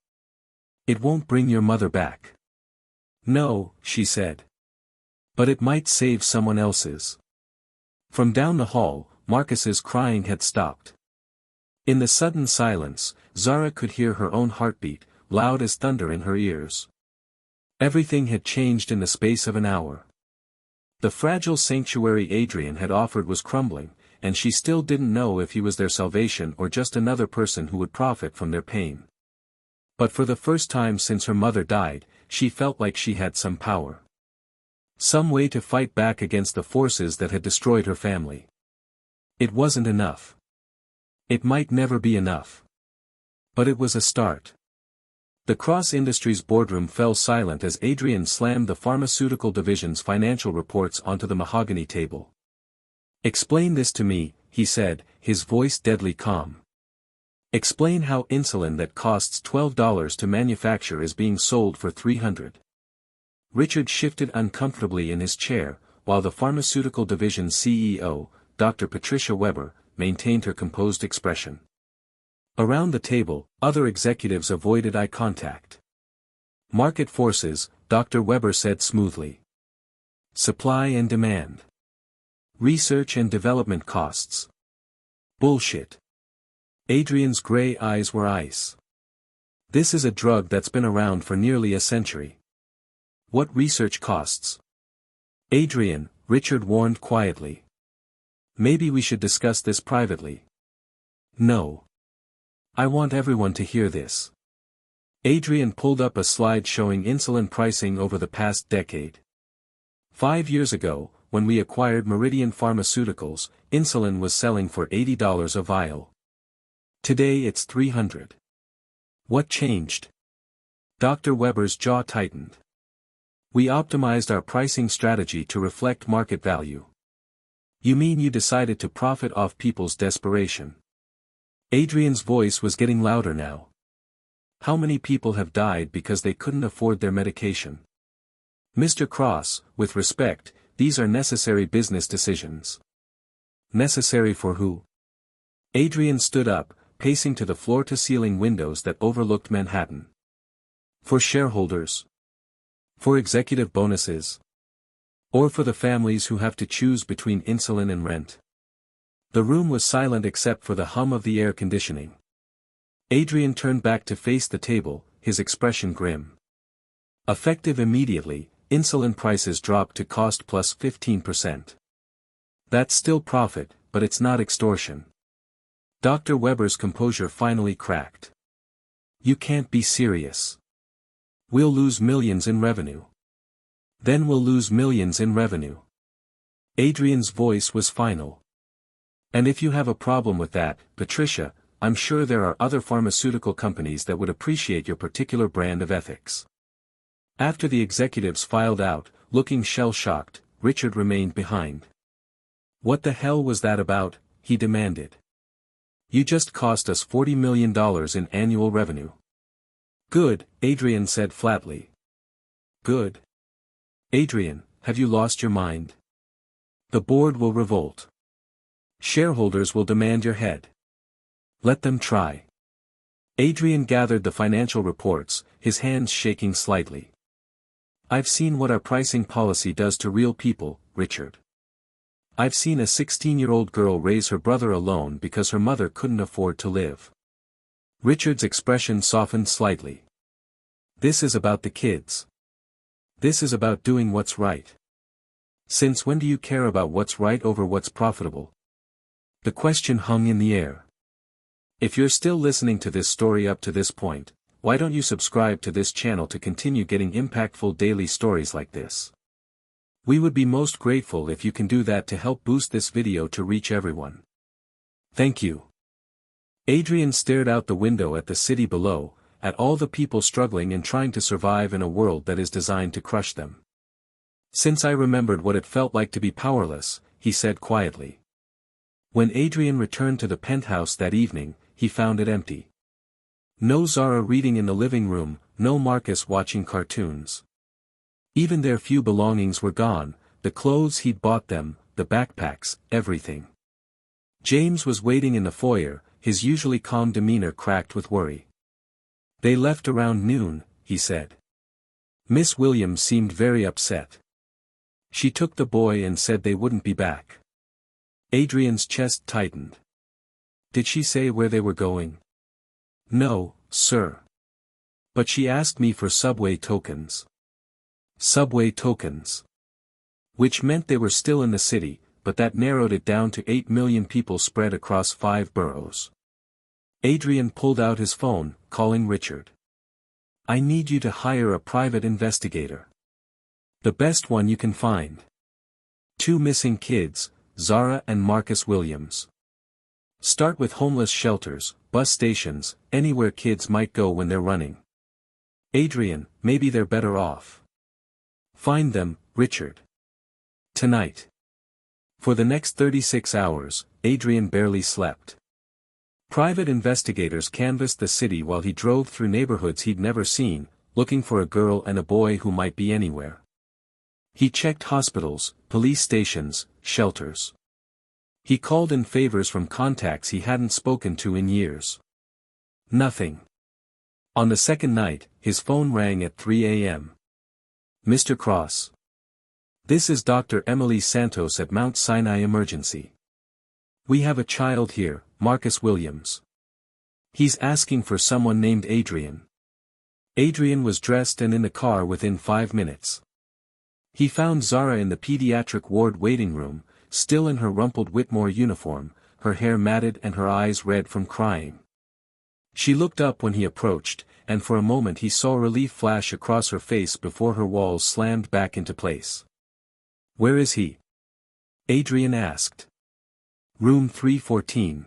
S1: It won't bring your mother back. No, she said. But it might save someone else's. From down the hall, Marcus's crying had stopped. In the sudden silence, Zara could hear her own heartbeat, loud as thunder in her ears. Everything had changed in the space of an hour. The fragile sanctuary Adrian had offered was crumbling, and she still didn't know if he was their salvation or just another person who would profit from their pain. But for the first time since her mother died, she felt like she had some power. Some way to fight back against the forces that had destroyed her family. It wasn't enough. It might never be enough. But it was a start. The Cross Industries boardroom fell silent as Adrian slammed the pharmaceutical division's financial reports onto the mahogany table. "Explain this to me," he said, his voice deadly calm. "Explain how insulin that costs $12 to manufacture is being sold for $300. Richard shifted uncomfortably in his chair, while the pharmaceutical division's CEO, Dr. Patricia Weber, maintained her composed expression. Around the table, other executives avoided eye contact. "Market forces," Dr. Weber said smoothly. "Supply and demand. Research and development costs. Bullshit." Adrian's gray eyes were ice. "This is a drug that's been around for nearly a century. What research costs?" "Adrian," Richard warned quietly. "Maybe we should discuss this privately." "No. I want everyone to hear this." Adrian pulled up a slide showing insulin pricing over the past decade. 5 years ago, when we acquired Meridian Pharmaceuticals, insulin was selling for $80 a vial. Today it's $300. What changed? Dr. Weber's jaw tightened. "We optimized our pricing strategy to reflect market value." "You mean you decided to profit off people's desperation?" Adrian's voice was getting louder now. "How many people have died because they couldn't afford their medication? Mr. Cross, with respect, these are necessary business decisions." "Necessary for who?" Adrian stood up, pacing to the floor-to-ceiling windows that overlooked Manhattan. "For shareholders? For executive bonuses? Or for the families who have to choose between insulin and rent?" The room was silent except for the hum of the air conditioning. Adrian turned back to face the table, his expression grim. "Effective immediately, insulin prices dropped to cost plus 15%. That's still profit, but it's not extortion." Dr. Weber's composure finally cracked. "You can't be serious. We'll lose millions in revenue. Then we'll lose millions in revenue." Adrian's voice was final. "And if you have a problem with that, Patricia, I'm sure there are other pharmaceutical companies that would appreciate your particular brand of ethics." After the executives filed out, looking shell-shocked, Richard remained behind. "What the hell was that about?" he demanded. "You just cost us $40 million in annual revenue." "Good," Adrian said flatly. "Good. Adrian, have you lost your mind? The board will revolt. Shareholders will demand your head. Let them try." Adrian gathered the financial reports, his hands shaking slightly. "I've seen what our pricing policy does to real people, Richard. I've seen a 16-year-old girl raise her brother alone because her mother couldn't afford to live." Richard's expression softened slightly. "This is about the kids. This is about doing what's right. Since when do you care about what's right over what's profitable?" The question hung in the air. If you're still listening to this story up to this point, why don't you subscribe to this channel to continue getting impactful daily stories like this? We would be most grateful if you can do that to help boost this video to reach everyone. Thank you. Adrian stared out the window at the city below, at all the people struggling and trying to survive in a world that is designed to crush them. "Since I remembered what it felt like to be powerless," he said quietly. When Adrian returned to the penthouse that evening, he found it empty. No Zara reading in the living room, no Marcus watching cartoons. Even their few belongings were gone, the clothes he'd bought them, the backpacks, everything. James was waiting in the foyer, his usually calm demeanor cracked with worry. "They left around noon," he said. Miss Williams seemed very upset. "She took the boy and said they wouldn't be back." Adrian's chest tightened. "Did she say where they were going?" "No, sir. But she asked me for subway tokens." "Subway tokens? Which meant they were still in the city, but that narrowed it down to 8 million people spread across 5 boroughs. Adrian pulled out his phone, calling Richard. I need you to hire a private investigator. The best one you can find. 2 missing kids, Zara and Marcus Williams. Start with homeless shelters, bus stations, anywhere kids might go when they're running. Adrian, maybe they're better off. Find them, Richard. Tonight. For the next 36 hours, Adrian barely slept. Private investigators canvassed the city while he drove through neighborhoods he'd never seen, looking for a girl and a boy who might be anywhere. He checked hospitals, police stations, shelters. He called in favors from contacts he hadn't spoken to in years. Nothing. On the second night, his phone rang at 3 a.m. Mr. Cross. This is Dr. Emily Santos at Mount Sinai Emergency. We have a child here, Marcus Williams. He's asking for someone named Adrian. Adrian was dressed and in the car within 5 minutes. He found Zara in the pediatric ward waiting room, still in her rumpled Whitmore uniform, her hair matted and her eyes red from crying. She looked up when he approached, and for a moment he saw relief flash across her face before her walls slammed back into place. Where is he? Adrian asked. Room 314.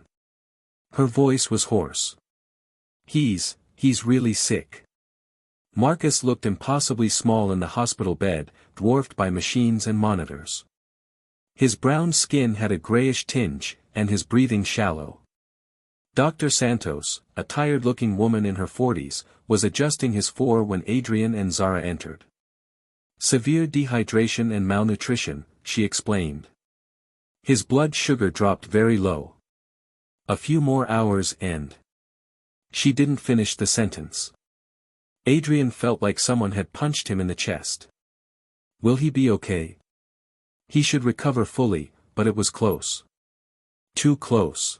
S1: Her voice was hoarse. He's really sick. Marcus looked impossibly small in the hospital bed, dwarfed by machines and monitors. His brown skin had a grayish tinge, and his breathing shallow. Dr. Santos, a tired-looking woman in her 40s, was adjusting his four when Adrian and Zara entered. Severe dehydration and malnutrition, she explained. His blood sugar dropped very low. A few more hours and... She didn't finish the sentence. Adrian felt like someone had punched him in the chest. Will he be okay? He should recover fully, but it was close. Too close.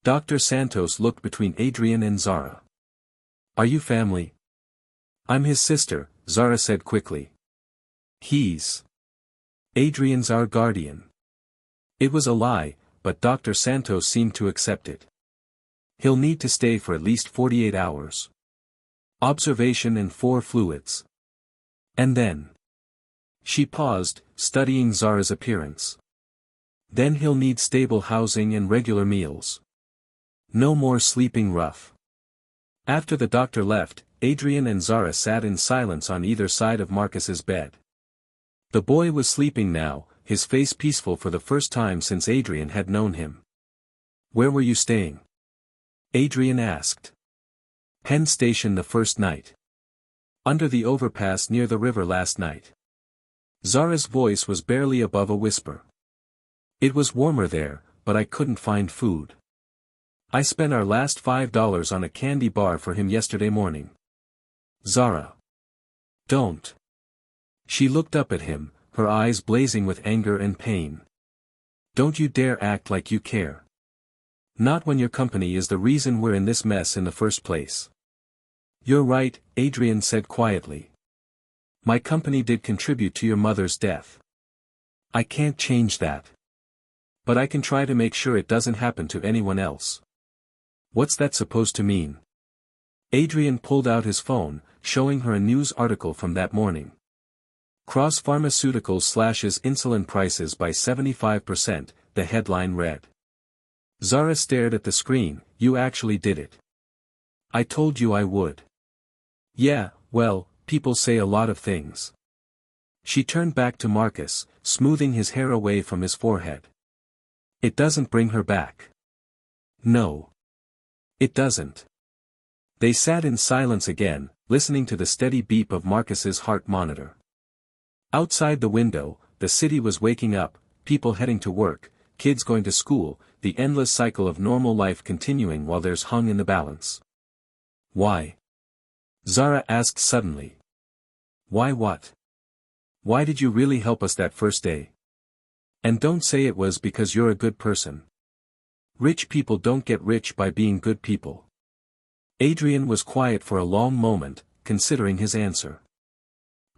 S1: Dr. Santos looked between Adrian and Zara. Are you family? I'm his sister, Zara said quickly. Adrian's our guardian. It was a lie, but Dr. Santos seemed to accept it. He'll need to stay for at least 48 hours. Observation and 4 fluids. And then. She paused, studying Zara's appearance. Then he'll need stable housing and regular meals. No more sleeping rough. After the doctor left, Adrian and Zara sat in silence on either side of Marcus's bed. The boy was sleeping now, his face peaceful for the first time since Adrian had known him. Where were you staying? Adrian asked. Penn Station the first night. Under the overpass near the river last night. Zara's voice was barely above a whisper. It was warmer there, but I couldn't find food. I spent our last $5 on a candy bar for him yesterday morning. Zara. Don't. She looked up at him, her eyes blazing with anger and pain. Don't you dare act like you care. Not when your company is the reason we're in this mess in the first place. You're right, Adrian said quietly. My company did contribute to your mother's death. I can't change that. But I can try to make sure it doesn't happen to anyone else. What's that supposed to mean? Adrian pulled out his phone, showing her a news article from that morning. Cross Pharmaceuticals slashes insulin prices by 75%, the headline read. Zara stared at the screen. You actually did it. I told you I would. Yeah, well, people say a lot of things. She turned back to Marcus, smoothing his hair away from his forehead. It doesn't bring her back. No. It doesn't. They sat in silence again, listening to the steady beep of Marcus's heart monitor. Outside the window, the city was waking up, people heading to work, kids going to school, the endless cycle of normal life continuing while there's hung in the balance. Why? Zara asked suddenly. Why what? Why did you really help us that first day? And don't say it was because you're a good person. Rich people don't get rich by being good people. Adrian was quiet for a long moment, considering his answer.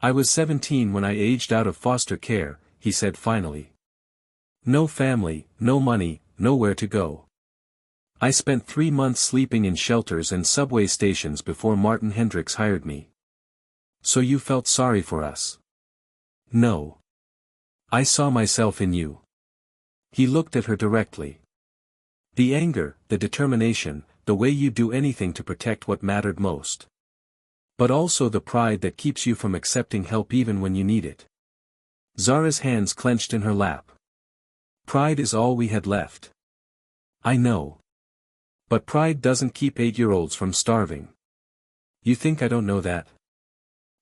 S1: I was 17 when I aged out of foster care, he said finally. No family, no money, nowhere to go. I spent 3 months sleeping in shelters and subway stations before Martin Hendricks hired me. So you felt sorry for us? No. I saw myself in you. He looked at her directly. The anger, the determination, the way you do anything to protect what mattered most. But also the pride that keeps you from accepting help even when you need it. Zara's hands clenched in her lap. Pride is all we had left. I know. But pride doesn't keep 8-year-olds from starving. You think I don't know that?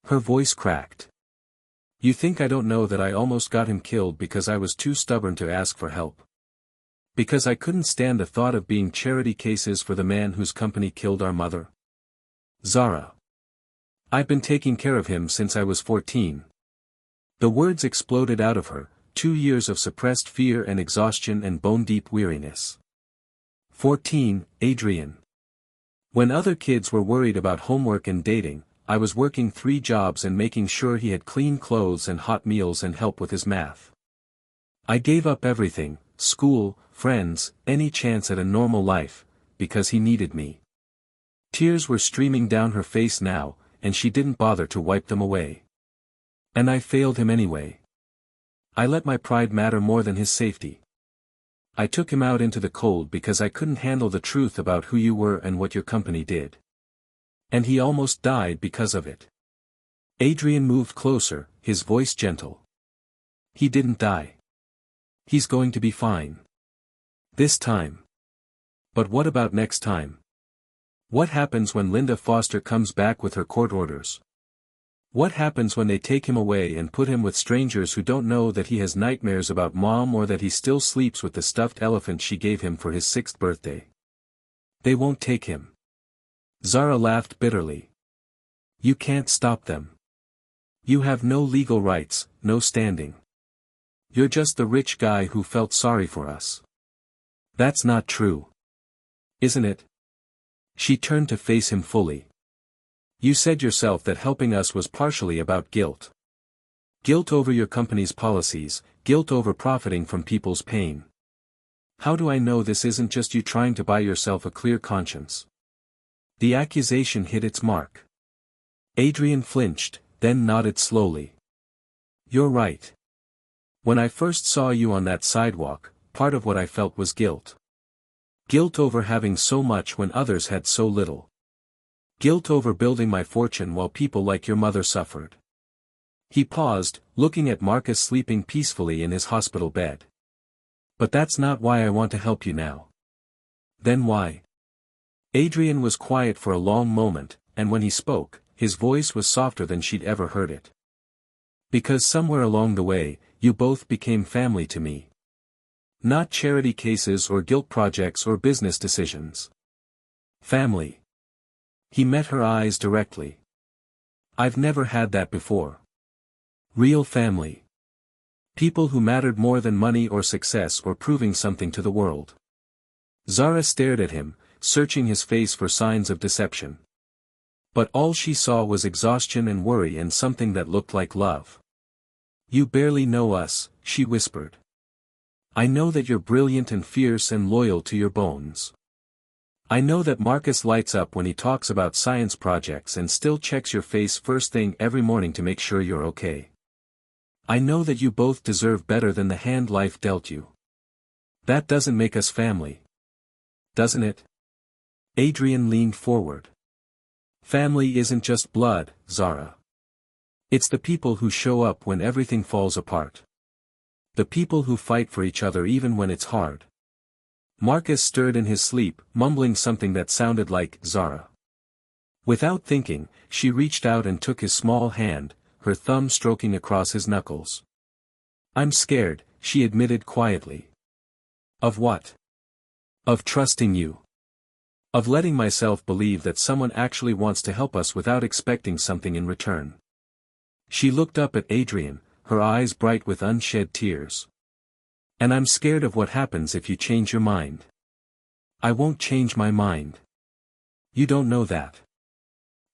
S1: Her voice cracked. You think I don't know that I almost got him killed because I was too stubborn to ask for help? Because I couldn't stand the thought of being charity cases for the man whose company killed our mother? Zara. I've been taking care of him since I was 14. The words exploded out of her, 2 years of suppressed fear and exhaustion and bone-deep weariness. 14, Adrian. When other kids were worried about homework and dating, I was working 3 jobs and making sure he had clean clothes and hot meals and help with his math. I gave up everything, school, friends, any chance at a normal life, because he needed me. Tears were streaming down her face now, and she didn't bother to wipe them away. And I failed him anyway. I let my pride matter more than his safety. I took him out into the cold because I couldn't handle the truth about who you were and what your company did. And he almost died because of it. Adrian moved closer, his voice gentle. He didn't die. He's going to be fine. This time. But what about next time? What happens when Linda Foster comes back with her court orders? What happens when they take him away and put him with strangers who don't know that he has nightmares about Mom or that he still sleeps with the stuffed elephant she gave him for his 6th birthday? They won't take him. Zara laughed bitterly. You can't stop them. You have no legal rights, no standing. You're just the rich guy who felt sorry for us. That's not true. Isn't it? She turned to face him fully. You said yourself that helping us was partially about guilt. Guilt over your company's policies, guilt over profiting from people's pain. How do I know this isn't just you trying to buy yourself a clear conscience? The accusation hit its mark. Adrian flinched, then nodded slowly. You're right. When I first saw you on that sidewalk, part of what I felt was guilt. Guilt over having so much when others had so little. Guilt over building my fortune while people like your mother suffered. He paused, looking at Marcus sleeping peacefully in his hospital bed. But that's not why I want to help you now. Then why? Adrian was quiet for a long moment, and when he spoke, his voice was softer than she'd ever heard it. Because somewhere along the way, you both became family to me. Not charity cases or guilt projects or business decisions. Family. He met her eyes directly. I've never had that before. Real family. People who mattered more than money or success or proving something to the world. Zara stared at him, searching his face for signs of deception. But all she saw was exhaustion and worry and something that looked like love. You barely know us, she whispered. I know that you're brilliant and fierce and loyal to your bones. I know that Marcus lights up when he talks about science projects and still checks your face first thing every morning to make sure you're okay. I know that you both deserve better than the hand life dealt you. That doesn't make us family. Doesn't it? Adrian leaned forward. Family isn't just blood, Zara. It's the people who show up when everything falls apart. The people who fight for each other even when it's hard. Marcus stirred in his sleep, mumbling something that sounded like Zara. Without thinking, she reached out and took his small hand, her thumb stroking across his knuckles. I'm scared, she admitted quietly. Of what? Of trusting you. Of letting myself believe that someone actually wants to help us without expecting something in return. She looked up at Adrian, her eyes bright with unshed tears. And I'm scared of what happens if you change your mind. I won't change my mind. You don't know that.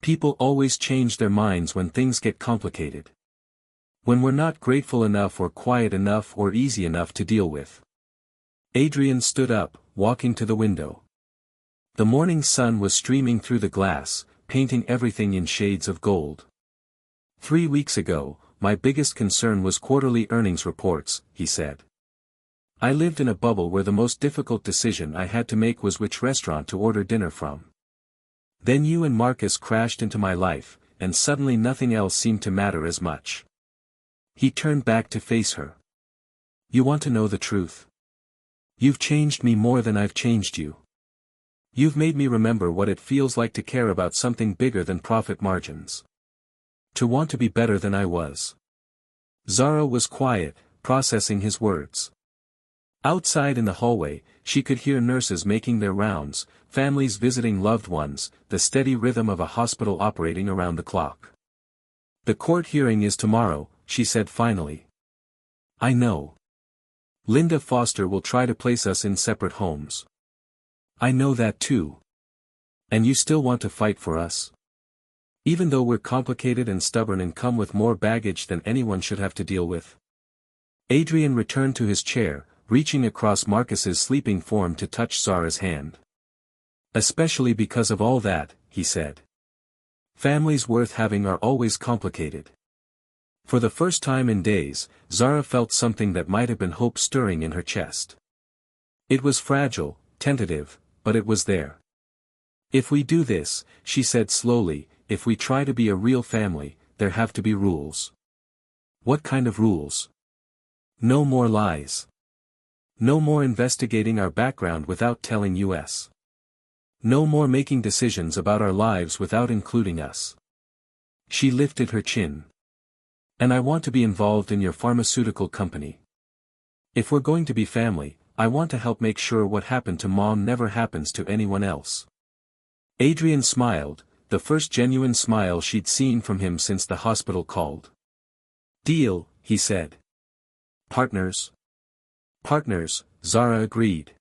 S1: People always change their minds when things get complicated. When we're not grateful enough or quiet enough or easy enough to deal with. Adrian stood up, walking to the window. The morning sun was streaming through the glass, painting everything in shades of gold. 3 weeks ago, my biggest concern was quarterly earnings reports, he said. I lived in a bubble where the most difficult decision I had to make was which restaurant to order dinner from. Then you and Marcus crashed into my life, and suddenly nothing else seemed to matter as much. He turned back to face her. You want to know the truth? You've changed me more than I've changed you. You've made me remember what it feels like to care about something bigger than profit margins. To want to be better than I was. Zara was quiet, processing his words. Outside in the hallway, she could hear nurses making their rounds, families visiting loved ones, the steady rhythm of a hospital operating around the clock. The court hearing is tomorrow, she said finally. I know. Linda Foster will try to place us in separate homes. I know that too. And you still want to fight for us? Even though we're complicated and stubborn and come with more baggage than anyone should have to deal with? Adrian returned to his chair, reaching across Marcus's sleeping form to touch Zara's hand. Especially because of all that, he said. Families worth having are always complicated. For the first time in days, Zara felt something that might have been hope stirring in her chest. It was fragile, tentative, but it was there. If we do this, she said slowly, if we try to be a real family, there have to be rules. What kind of rules? No more lies. No more investigating our background without telling us. No more making decisions about our lives without including us. She lifted her chin. And I want to be involved in your pharmaceutical company. If we're going to be family, I want to help make sure what happened to Mom never happens to anyone else. Adrian smiled, the first genuine smile she'd seen from him since the hospital called. Deal, he said. Partners? Partners, Zara agreed.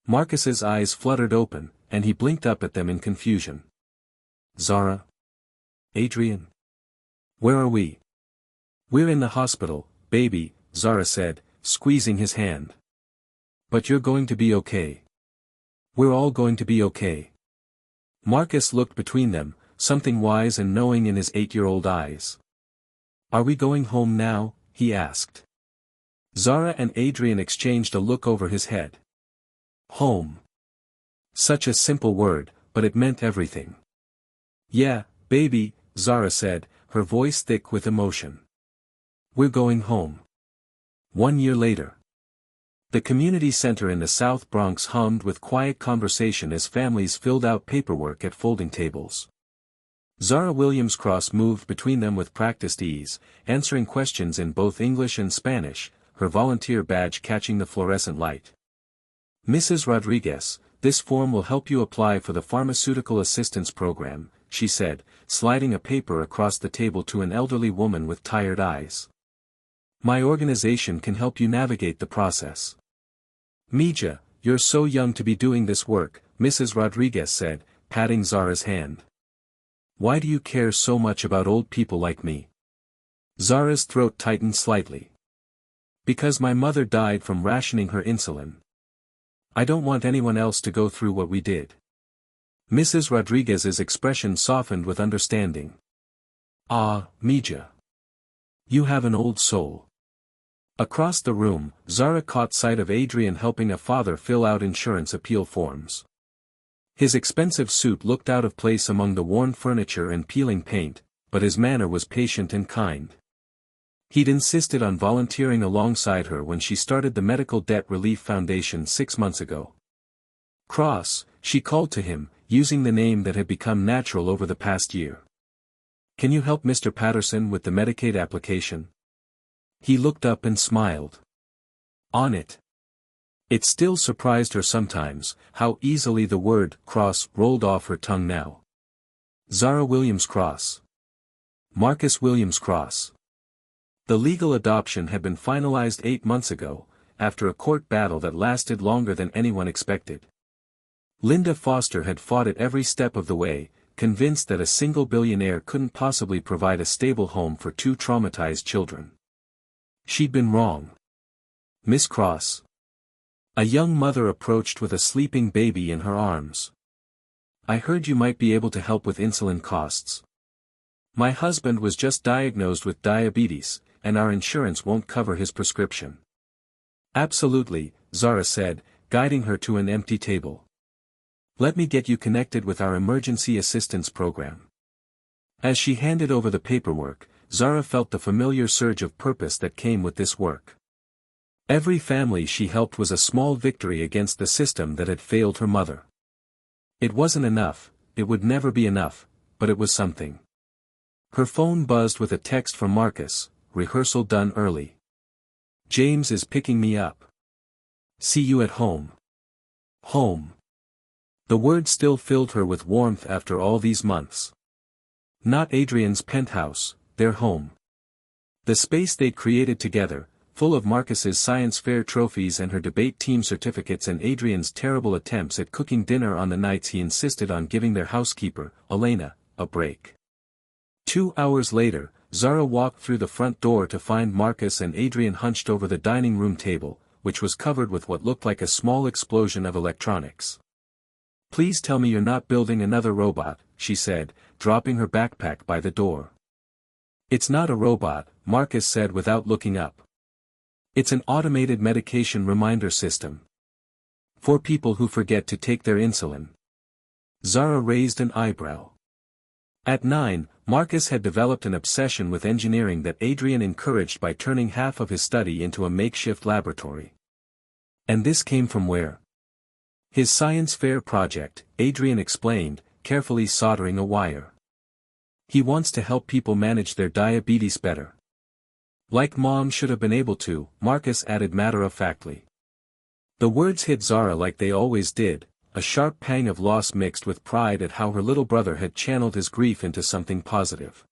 S1: Marcus's eyes fluttered open, and he blinked up at them in confusion. Zara? Adrian? Where are we? We're in the hospital, baby, Zara said, squeezing his hand. But you're going to be okay. We're all going to be okay. Marcus looked between them, something wise and knowing in his 8-year-old eyes. Are we going home now? He asked. Zara and Adrian exchanged a look over his head. Home. Such a simple word, but it meant everything. Yeah, baby, Zara said, her voice thick with emotion. We're going home. 1 year later. The community center in the South Bronx hummed with quiet conversation as families filled out paperwork at folding tables. Zara Williams-Cross moved between them with practiced ease, answering questions in both English and Spanish, her volunteer badge catching the fluorescent light. Mrs. Rodriguez, this form will help you apply for the Pharmaceutical Assistance Program, she said, sliding a paper across the table to an elderly woman with tired eyes. My organization can help you navigate the process. Mija, you're so young to be doing this work, Mrs. Rodriguez said, patting Zara's hand. Why do you care so much about old people like me? Zara's throat tightened slightly. Because my mother died from rationing her insulin. I don't want anyone else to go through what we did. Mrs. Rodriguez's expression softened with understanding. Ah, Mija. You have an old soul. Across the room, Zara caught sight of Adrian helping a father fill out insurance appeal forms. His expensive suit looked out of place among the worn furniture and peeling paint, but his manner was patient and kind. He'd insisted on volunteering alongside her when she started the Medical Debt Relief Foundation 6 months ago. Cross, she called to him, using the name that had become natural over the past year. Can you help Mr. Patterson with the Medicaid application? He looked up and smiled. On it. It still surprised her sometimes, how easily the word Cross rolled off her tongue now. Zara Williams-Cross. Marcus Williams-Cross. The legal adoption had been finalized 8 months ago, after a court battle that lasted longer than anyone expected. Linda Foster had fought it every step of the way, convinced that a single billionaire couldn't possibly provide a stable home for two traumatized children. She'd been wrong. Miss Cross. A young mother approached with a sleeping baby in her arms. I heard you might be able to help with insulin costs. My husband was just diagnosed with diabetes, and our insurance won't cover his prescription. Absolutely, Zara said, guiding her to an empty table. Let me get you connected with our emergency assistance program. As she handed over the paperwork, Zara felt the familiar surge of purpose that came with this work. Every family she helped was a small victory against the system that had failed her mother. It wasn't enough, it would never be enough, but it was something. Her phone buzzed with a text from Marcus, rehearsal done early. James is picking me up. See you at home. Home. The word still filled her with warmth after all these months. Not Adrian's penthouse, their home. The space they'd created together, full of Marcus's science fair trophies and her debate team certificates and Adrian's terrible attempts at cooking dinner on the nights he insisted on giving their housekeeper, Elena, a break. 2 hours later, Zara walked through the front door to find Marcus and Adrian hunched over the dining room table, which was covered with what looked like a small explosion of electronics. Please tell me you're not building another robot, she said, dropping her backpack by the door. It's not a robot, Marcus said without looking up. It's an automated medication reminder system. For people who forget to take their insulin. Zara raised an eyebrow. At 9, Marcus had developed an obsession with engineering that Adrian encouraged by turning half of his study into a makeshift laboratory. And this came from where? His science fair project, Adrian explained, carefully soldering a wire. He wants to help people manage their diabetes better. Like Mom should have been able to, Marcus added matter-of-factly. The words hit Zara like they always did, a sharp pang of loss mixed with pride at how her little brother had channeled his grief into something positive.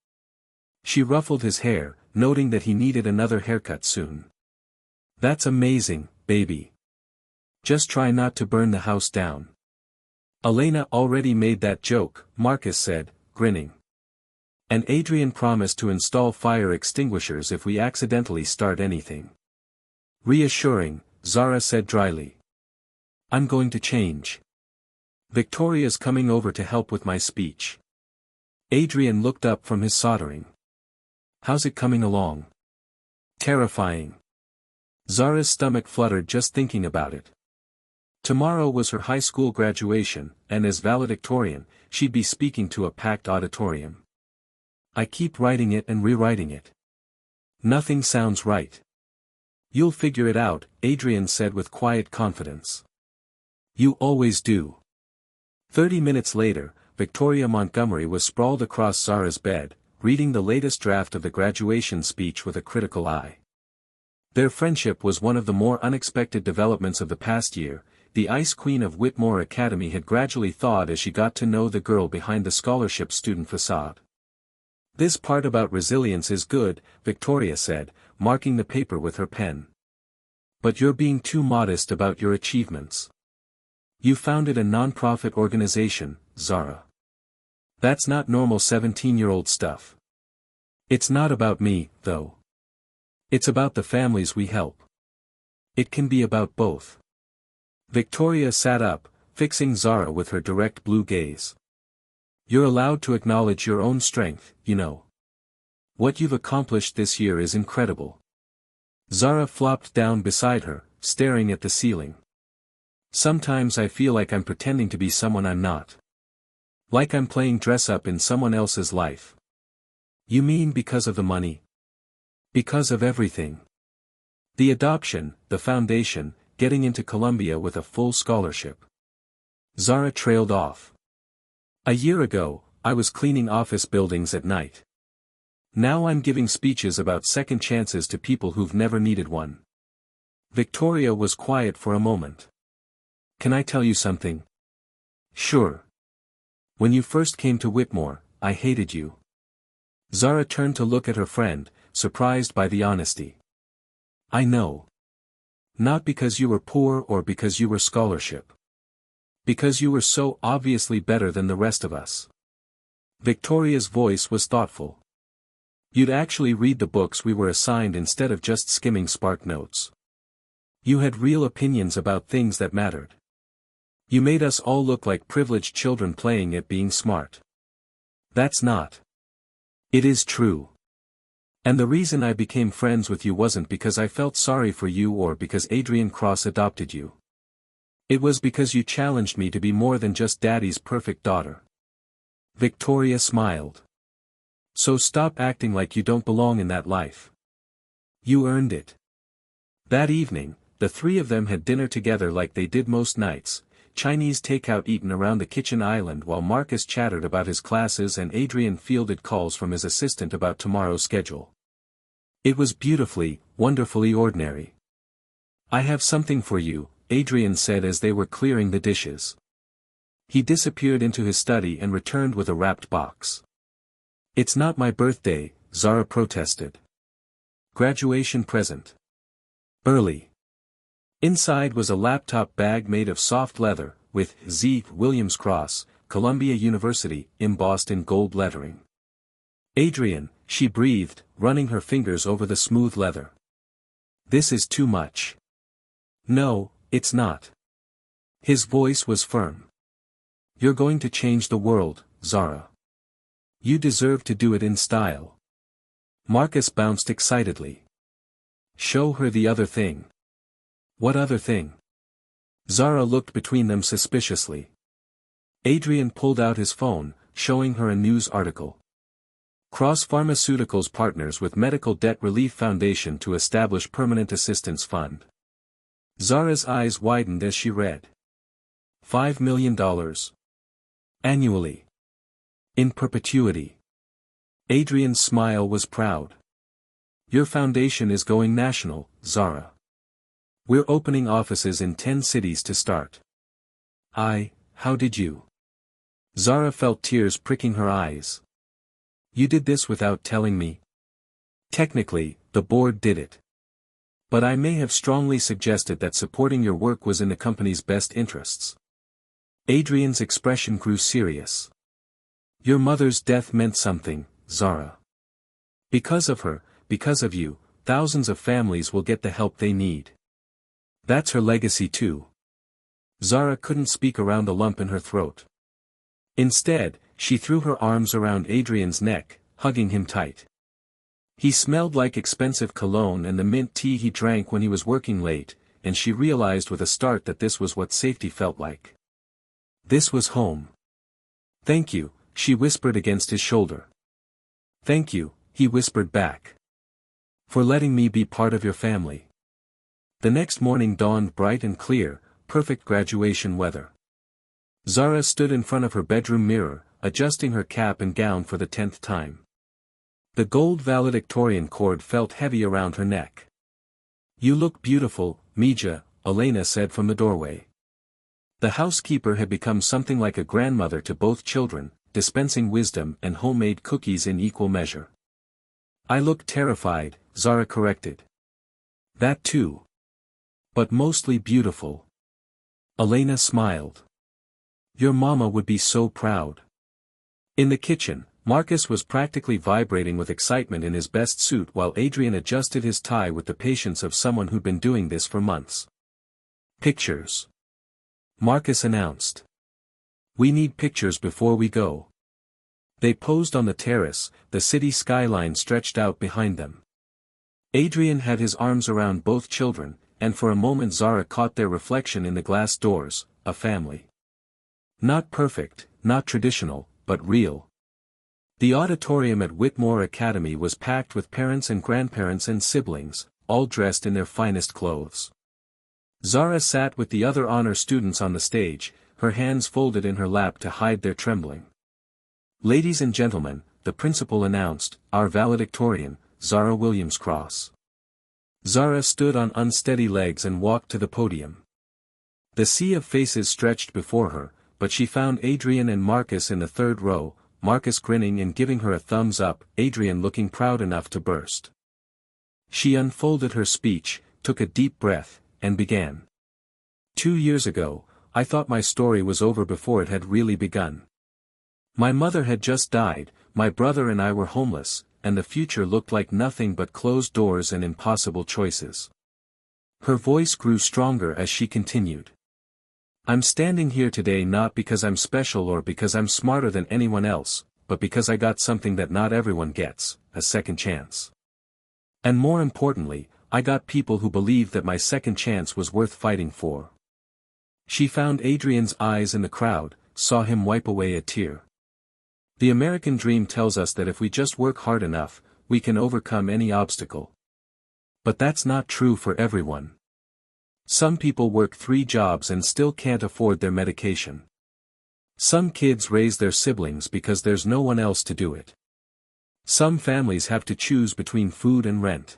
S1: She ruffled his hair, noting that he needed another haircut soon. That's amazing, baby. Just try not to burn the house down. Elena already made that joke, Marcus said, grinning. And Adrian promised to install fire extinguishers if we accidentally start anything. Reassuring, Zara said dryly. I'm going to change. Victoria's coming over to help with my speech. Adrian looked up from his soldering. How's it coming along? Terrifying. Zara's stomach fluttered just thinking about it. Tomorrow was her high school graduation, and as valedictorian, she'd be speaking to a packed auditorium. I keep writing it and rewriting it. Nothing sounds right. You'll figure it out, Adrian said with quiet confidence. You always do. 30 minutes later, Victoria Montgomery was sprawled across Zara's bed, reading the latest draft of the graduation speech with a critical eye. Their friendship was one of the more unexpected developments of the past year. The Ice Queen of Whitmore Academy had gradually thawed as she got to know the girl behind the scholarship student facade. This part about resilience is good, Victoria said, marking the paper with her pen. But you're being too modest about your achievements. You founded a non-profit organization, Zara. That's not normal 17-year-old stuff. It's not about me, though. It's about the families we help. It can be about both. Victoria sat up, fixing Zara with her direct blue gaze. You're allowed to acknowledge your own strength, you know. What you've accomplished this year is incredible. Zara flopped down beside her, staring at the ceiling. Sometimes I feel like I'm pretending to be someone I'm not. Like I'm playing dress-up in someone else's life. You mean because of the money? Because of everything. The adoption, the foundation, getting into Columbia with a full scholarship. Zara trailed off. A year ago, I was cleaning office buildings at night. Now I'm giving speeches about second chances to people who've never needed one. Victoria was quiet for a moment. Can I tell you something? Sure. When you first came to Whitmore, I hated you. Zara turned to look at her friend, surprised by the honesty. I know. Not because you were poor or because you were scholarship. Because you were so obviously better than the rest of us. Victoria's voice was thoughtful. You'd actually read the books we were assigned instead of just skimming Spark Notes. You had real opinions about things that mattered. You made us all look like privileged children playing at being smart. That's not. It is true. And the reason I became friends with you wasn't because I felt sorry for you or because Adrian Cross adopted you. It was because you challenged me to be more than just Daddy's perfect daughter. Victoria smiled. So stop acting like you don't belong in that life. You earned it. That evening, the three of them had dinner together like they did most nights, Chinese takeout eaten around the kitchen island while Marcus chattered about his classes and Adrian fielded calls from his assistant about tomorrow's schedule. It was beautifully, wonderfully ordinary. I have something for you, Adrian said as they were clearing the dishes. He disappeared into his study and returned with a wrapped box. It's not my birthday, Zara protested. Graduation present. Early. Inside was a laptop bag made of soft leather, with Z. Williams Cross, Columbia University, embossed in gold lettering. Adrian, she breathed, running her fingers over the smooth leather. This is too much. No, it's not. His voice was firm. You're going to change the world, Zara. You deserve to do it in style. Marcus bounced excitedly. Show her the other thing. What other thing? Zara looked between them suspiciously. Adrian pulled out his phone, showing her a news article. Cross Pharmaceuticals partners with Medical Debt Relief Foundation to establish Permanent Assistance Fund. Zara's eyes widened as she read. $5 million. Annually. In perpetuity. Adrian's smile was proud. Your foundation is going national, Zara. We're opening offices in 10 cities to start. How did you? Zara felt tears pricking her eyes. You did this without telling me? Technically, the board did it. But I may have strongly suggested that supporting your work was in the company's best interests. Adrian's expression grew serious. Your mother's death meant something, Zara. Because of her, because of you, thousands of families will get the help they need. That's her legacy too. Zara couldn't speak around the lump in her throat. Instead, she threw her arms around Adrian's neck, hugging him tight. He smelled like expensive cologne and the mint tea he drank when he was working late, and she realized with a start that this was what safety felt like. This was home. Thank you, she whispered against his shoulder. Thank you, he whispered back. For letting me be part of your family. The next morning dawned bright and clear, perfect graduation weather. Zara stood in front of her bedroom mirror, adjusting her cap and gown for the 10th time. The gold valedictorian cord felt heavy around her neck. You look beautiful, Mija, Elena said from the doorway. The housekeeper had become something like a grandmother to both children, dispensing wisdom and homemade cookies in equal measure. I look terrified, Zara corrected. That too. But mostly beautiful. Elena smiled. Your mama would be so proud. In the kitchen, Marcus was practically vibrating with excitement in his best suit while Adrian adjusted his tie with the patience of someone who'd been doing this for months. Pictures. Marcus announced. We need pictures before we go. They posed on the terrace, the city skyline stretched out behind them. Adrian had his arms around both children, and for a moment Zara caught their reflection in the glass doors, a family. Not perfect, not traditional, but real. The auditorium at Whitmore Academy was packed with parents and grandparents and siblings, all dressed in their finest clothes. Zara sat with the other honor students on the stage, her hands folded in her lap to hide their trembling. Ladies and gentlemen, the principal announced, our valedictorian, Zara Williams Cross. Zara stood on unsteady legs and walked to the podium. The sea of faces stretched before her, but she found Adrian and Marcus in the third row, Marcus grinning and giving her a thumbs up, Adrian looking proud enough to burst. She unfolded her speech, took a deep breath, and began. 2 years ago, I thought my story was over before it had really begun. My mother had just died, my brother and I were homeless, and the future looked like nothing but closed doors and impossible choices. Her voice grew stronger as she continued. I'm standing here today not because I'm special or because I'm smarter than anyone else, but because I got something that not everyone gets, a second chance. And more importantly, I got people who believed that my second chance was worth fighting for. She found Adrian's eyes in the crowd, saw him wipe away a tear. The American dream tells us that if we just work hard enough, we can overcome any obstacle. But that's not true for everyone. Some people work 3 jobs and still can't afford their medication. Some kids raise their siblings because there's no one else to do it. Some families have to choose between food and rent.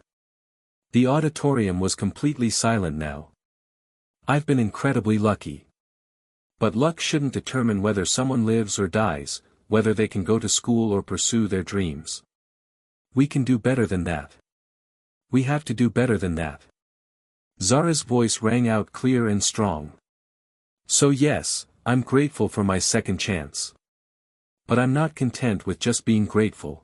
S1: The auditorium was completely silent now. I've been incredibly lucky. But luck shouldn't determine whether someone lives or dies, whether they can go to school or pursue their dreams. We can do better than that. We have to do better than that. Zara's voice rang out clear and strong. So yes, I'm grateful for my second chance. But I'm not content with just being grateful.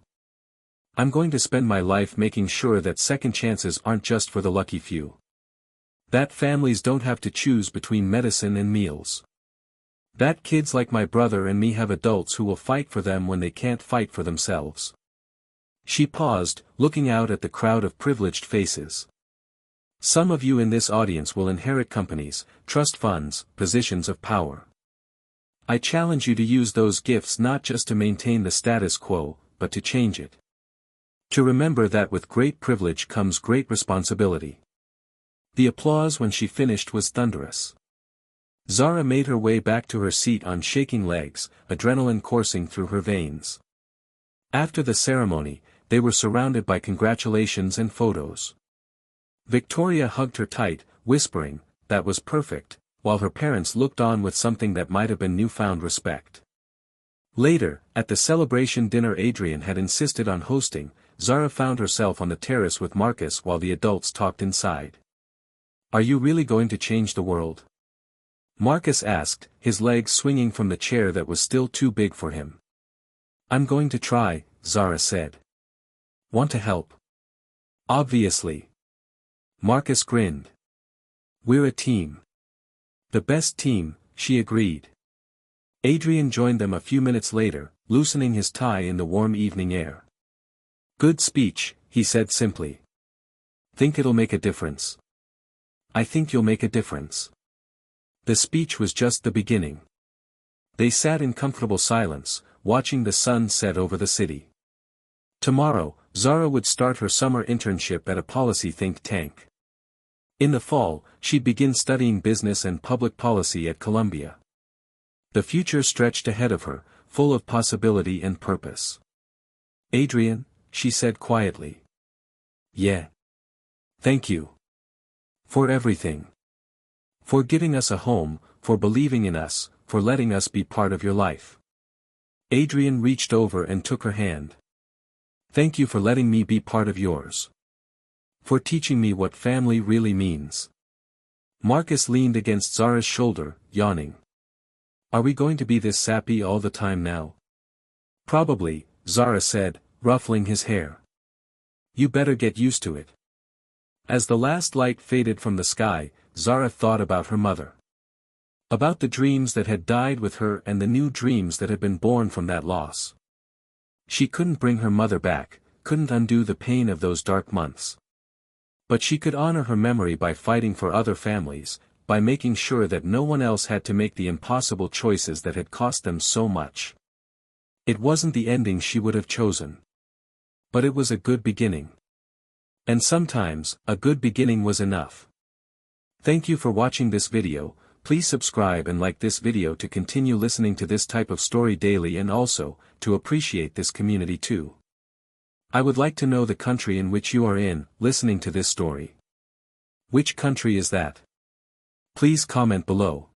S1: I'm going to spend my life making sure that second chances aren't just for the lucky few. That families don't have to choose between medicine and meals. That kids like my brother and me have adults who will fight for them when they can't fight for themselves. She paused, looking out at the crowd of privileged faces. Some of you in this audience will inherit companies, trust funds, positions of power. I challenge you to use those gifts not just to maintain the status quo, but to change it. To remember that with great privilege comes great responsibility. The applause when she finished was thunderous. Zara made her way back to her seat on shaking legs, adrenaline coursing through her veins. After the ceremony, they were surrounded by congratulations and photos. Victoria hugged her tight, whispering, "That was perfect," while her parents looked on with something that might have been newfound respect. Later, at the celebration dinner Adrian had insisted on hosting, Zara found herself on the terrace with Marcus while the adults talked inside. "Are you really going to change the world?" Marcus asked, his legs swinging from the chair that was still too big for him. "I'm going to try," Zara said. "Want to help?" "Obviously." Marcus grinned. "We're a team." "The best team," she agreed. Adrian joined them a few minutes later, loosening his tie in the warm evening air. "Good speech," he said simply. "Think it'll make a difference?" "I think you'll make a difference." The speech was just the beginning. They sat in comfortable silence, watching the sun set over the city. Tomorrow, Zara would start her summer internship at a policy think tank. In the fall, she'd begin studying business and public policy at Columbia. The future stretched ahead of her, full of possibility and purpose. "Adrian," she said quietly. "Yeah. Thank you. For everything. For giving us a home, for believing in us, for letting us be part of your life." Adrian reached over and took her hand. "Thank you for letting me be part of yours. For teaching me what family really means." Marcus leaned against Zara's shoulder, yawning. "Are we going to be this sappy all the time now?" "Probably," Zara said, ruffling his hair. "You better get used to it." As the last light faded from the sky, Zara thought about her mother. About the dreams that had died with her and the new dreams that had been born from that loss. She couldn't bring her mother back, couldn't undo the pain of those dark months. But she could honor her memory by fighting for other families, by making sure that no one else had to make the impossible choices that had cost them so much. It wasn't the ending she would have chosen. But it was a good beginning. And sometimes, a good beginning was enough. Thank you for watching this video. Please subscribe and like this video to continue listening to this type of story daily and also, to appreciate this community too. I would like to know the country in which you are in, listening to this story. Which country is that? Please comment below.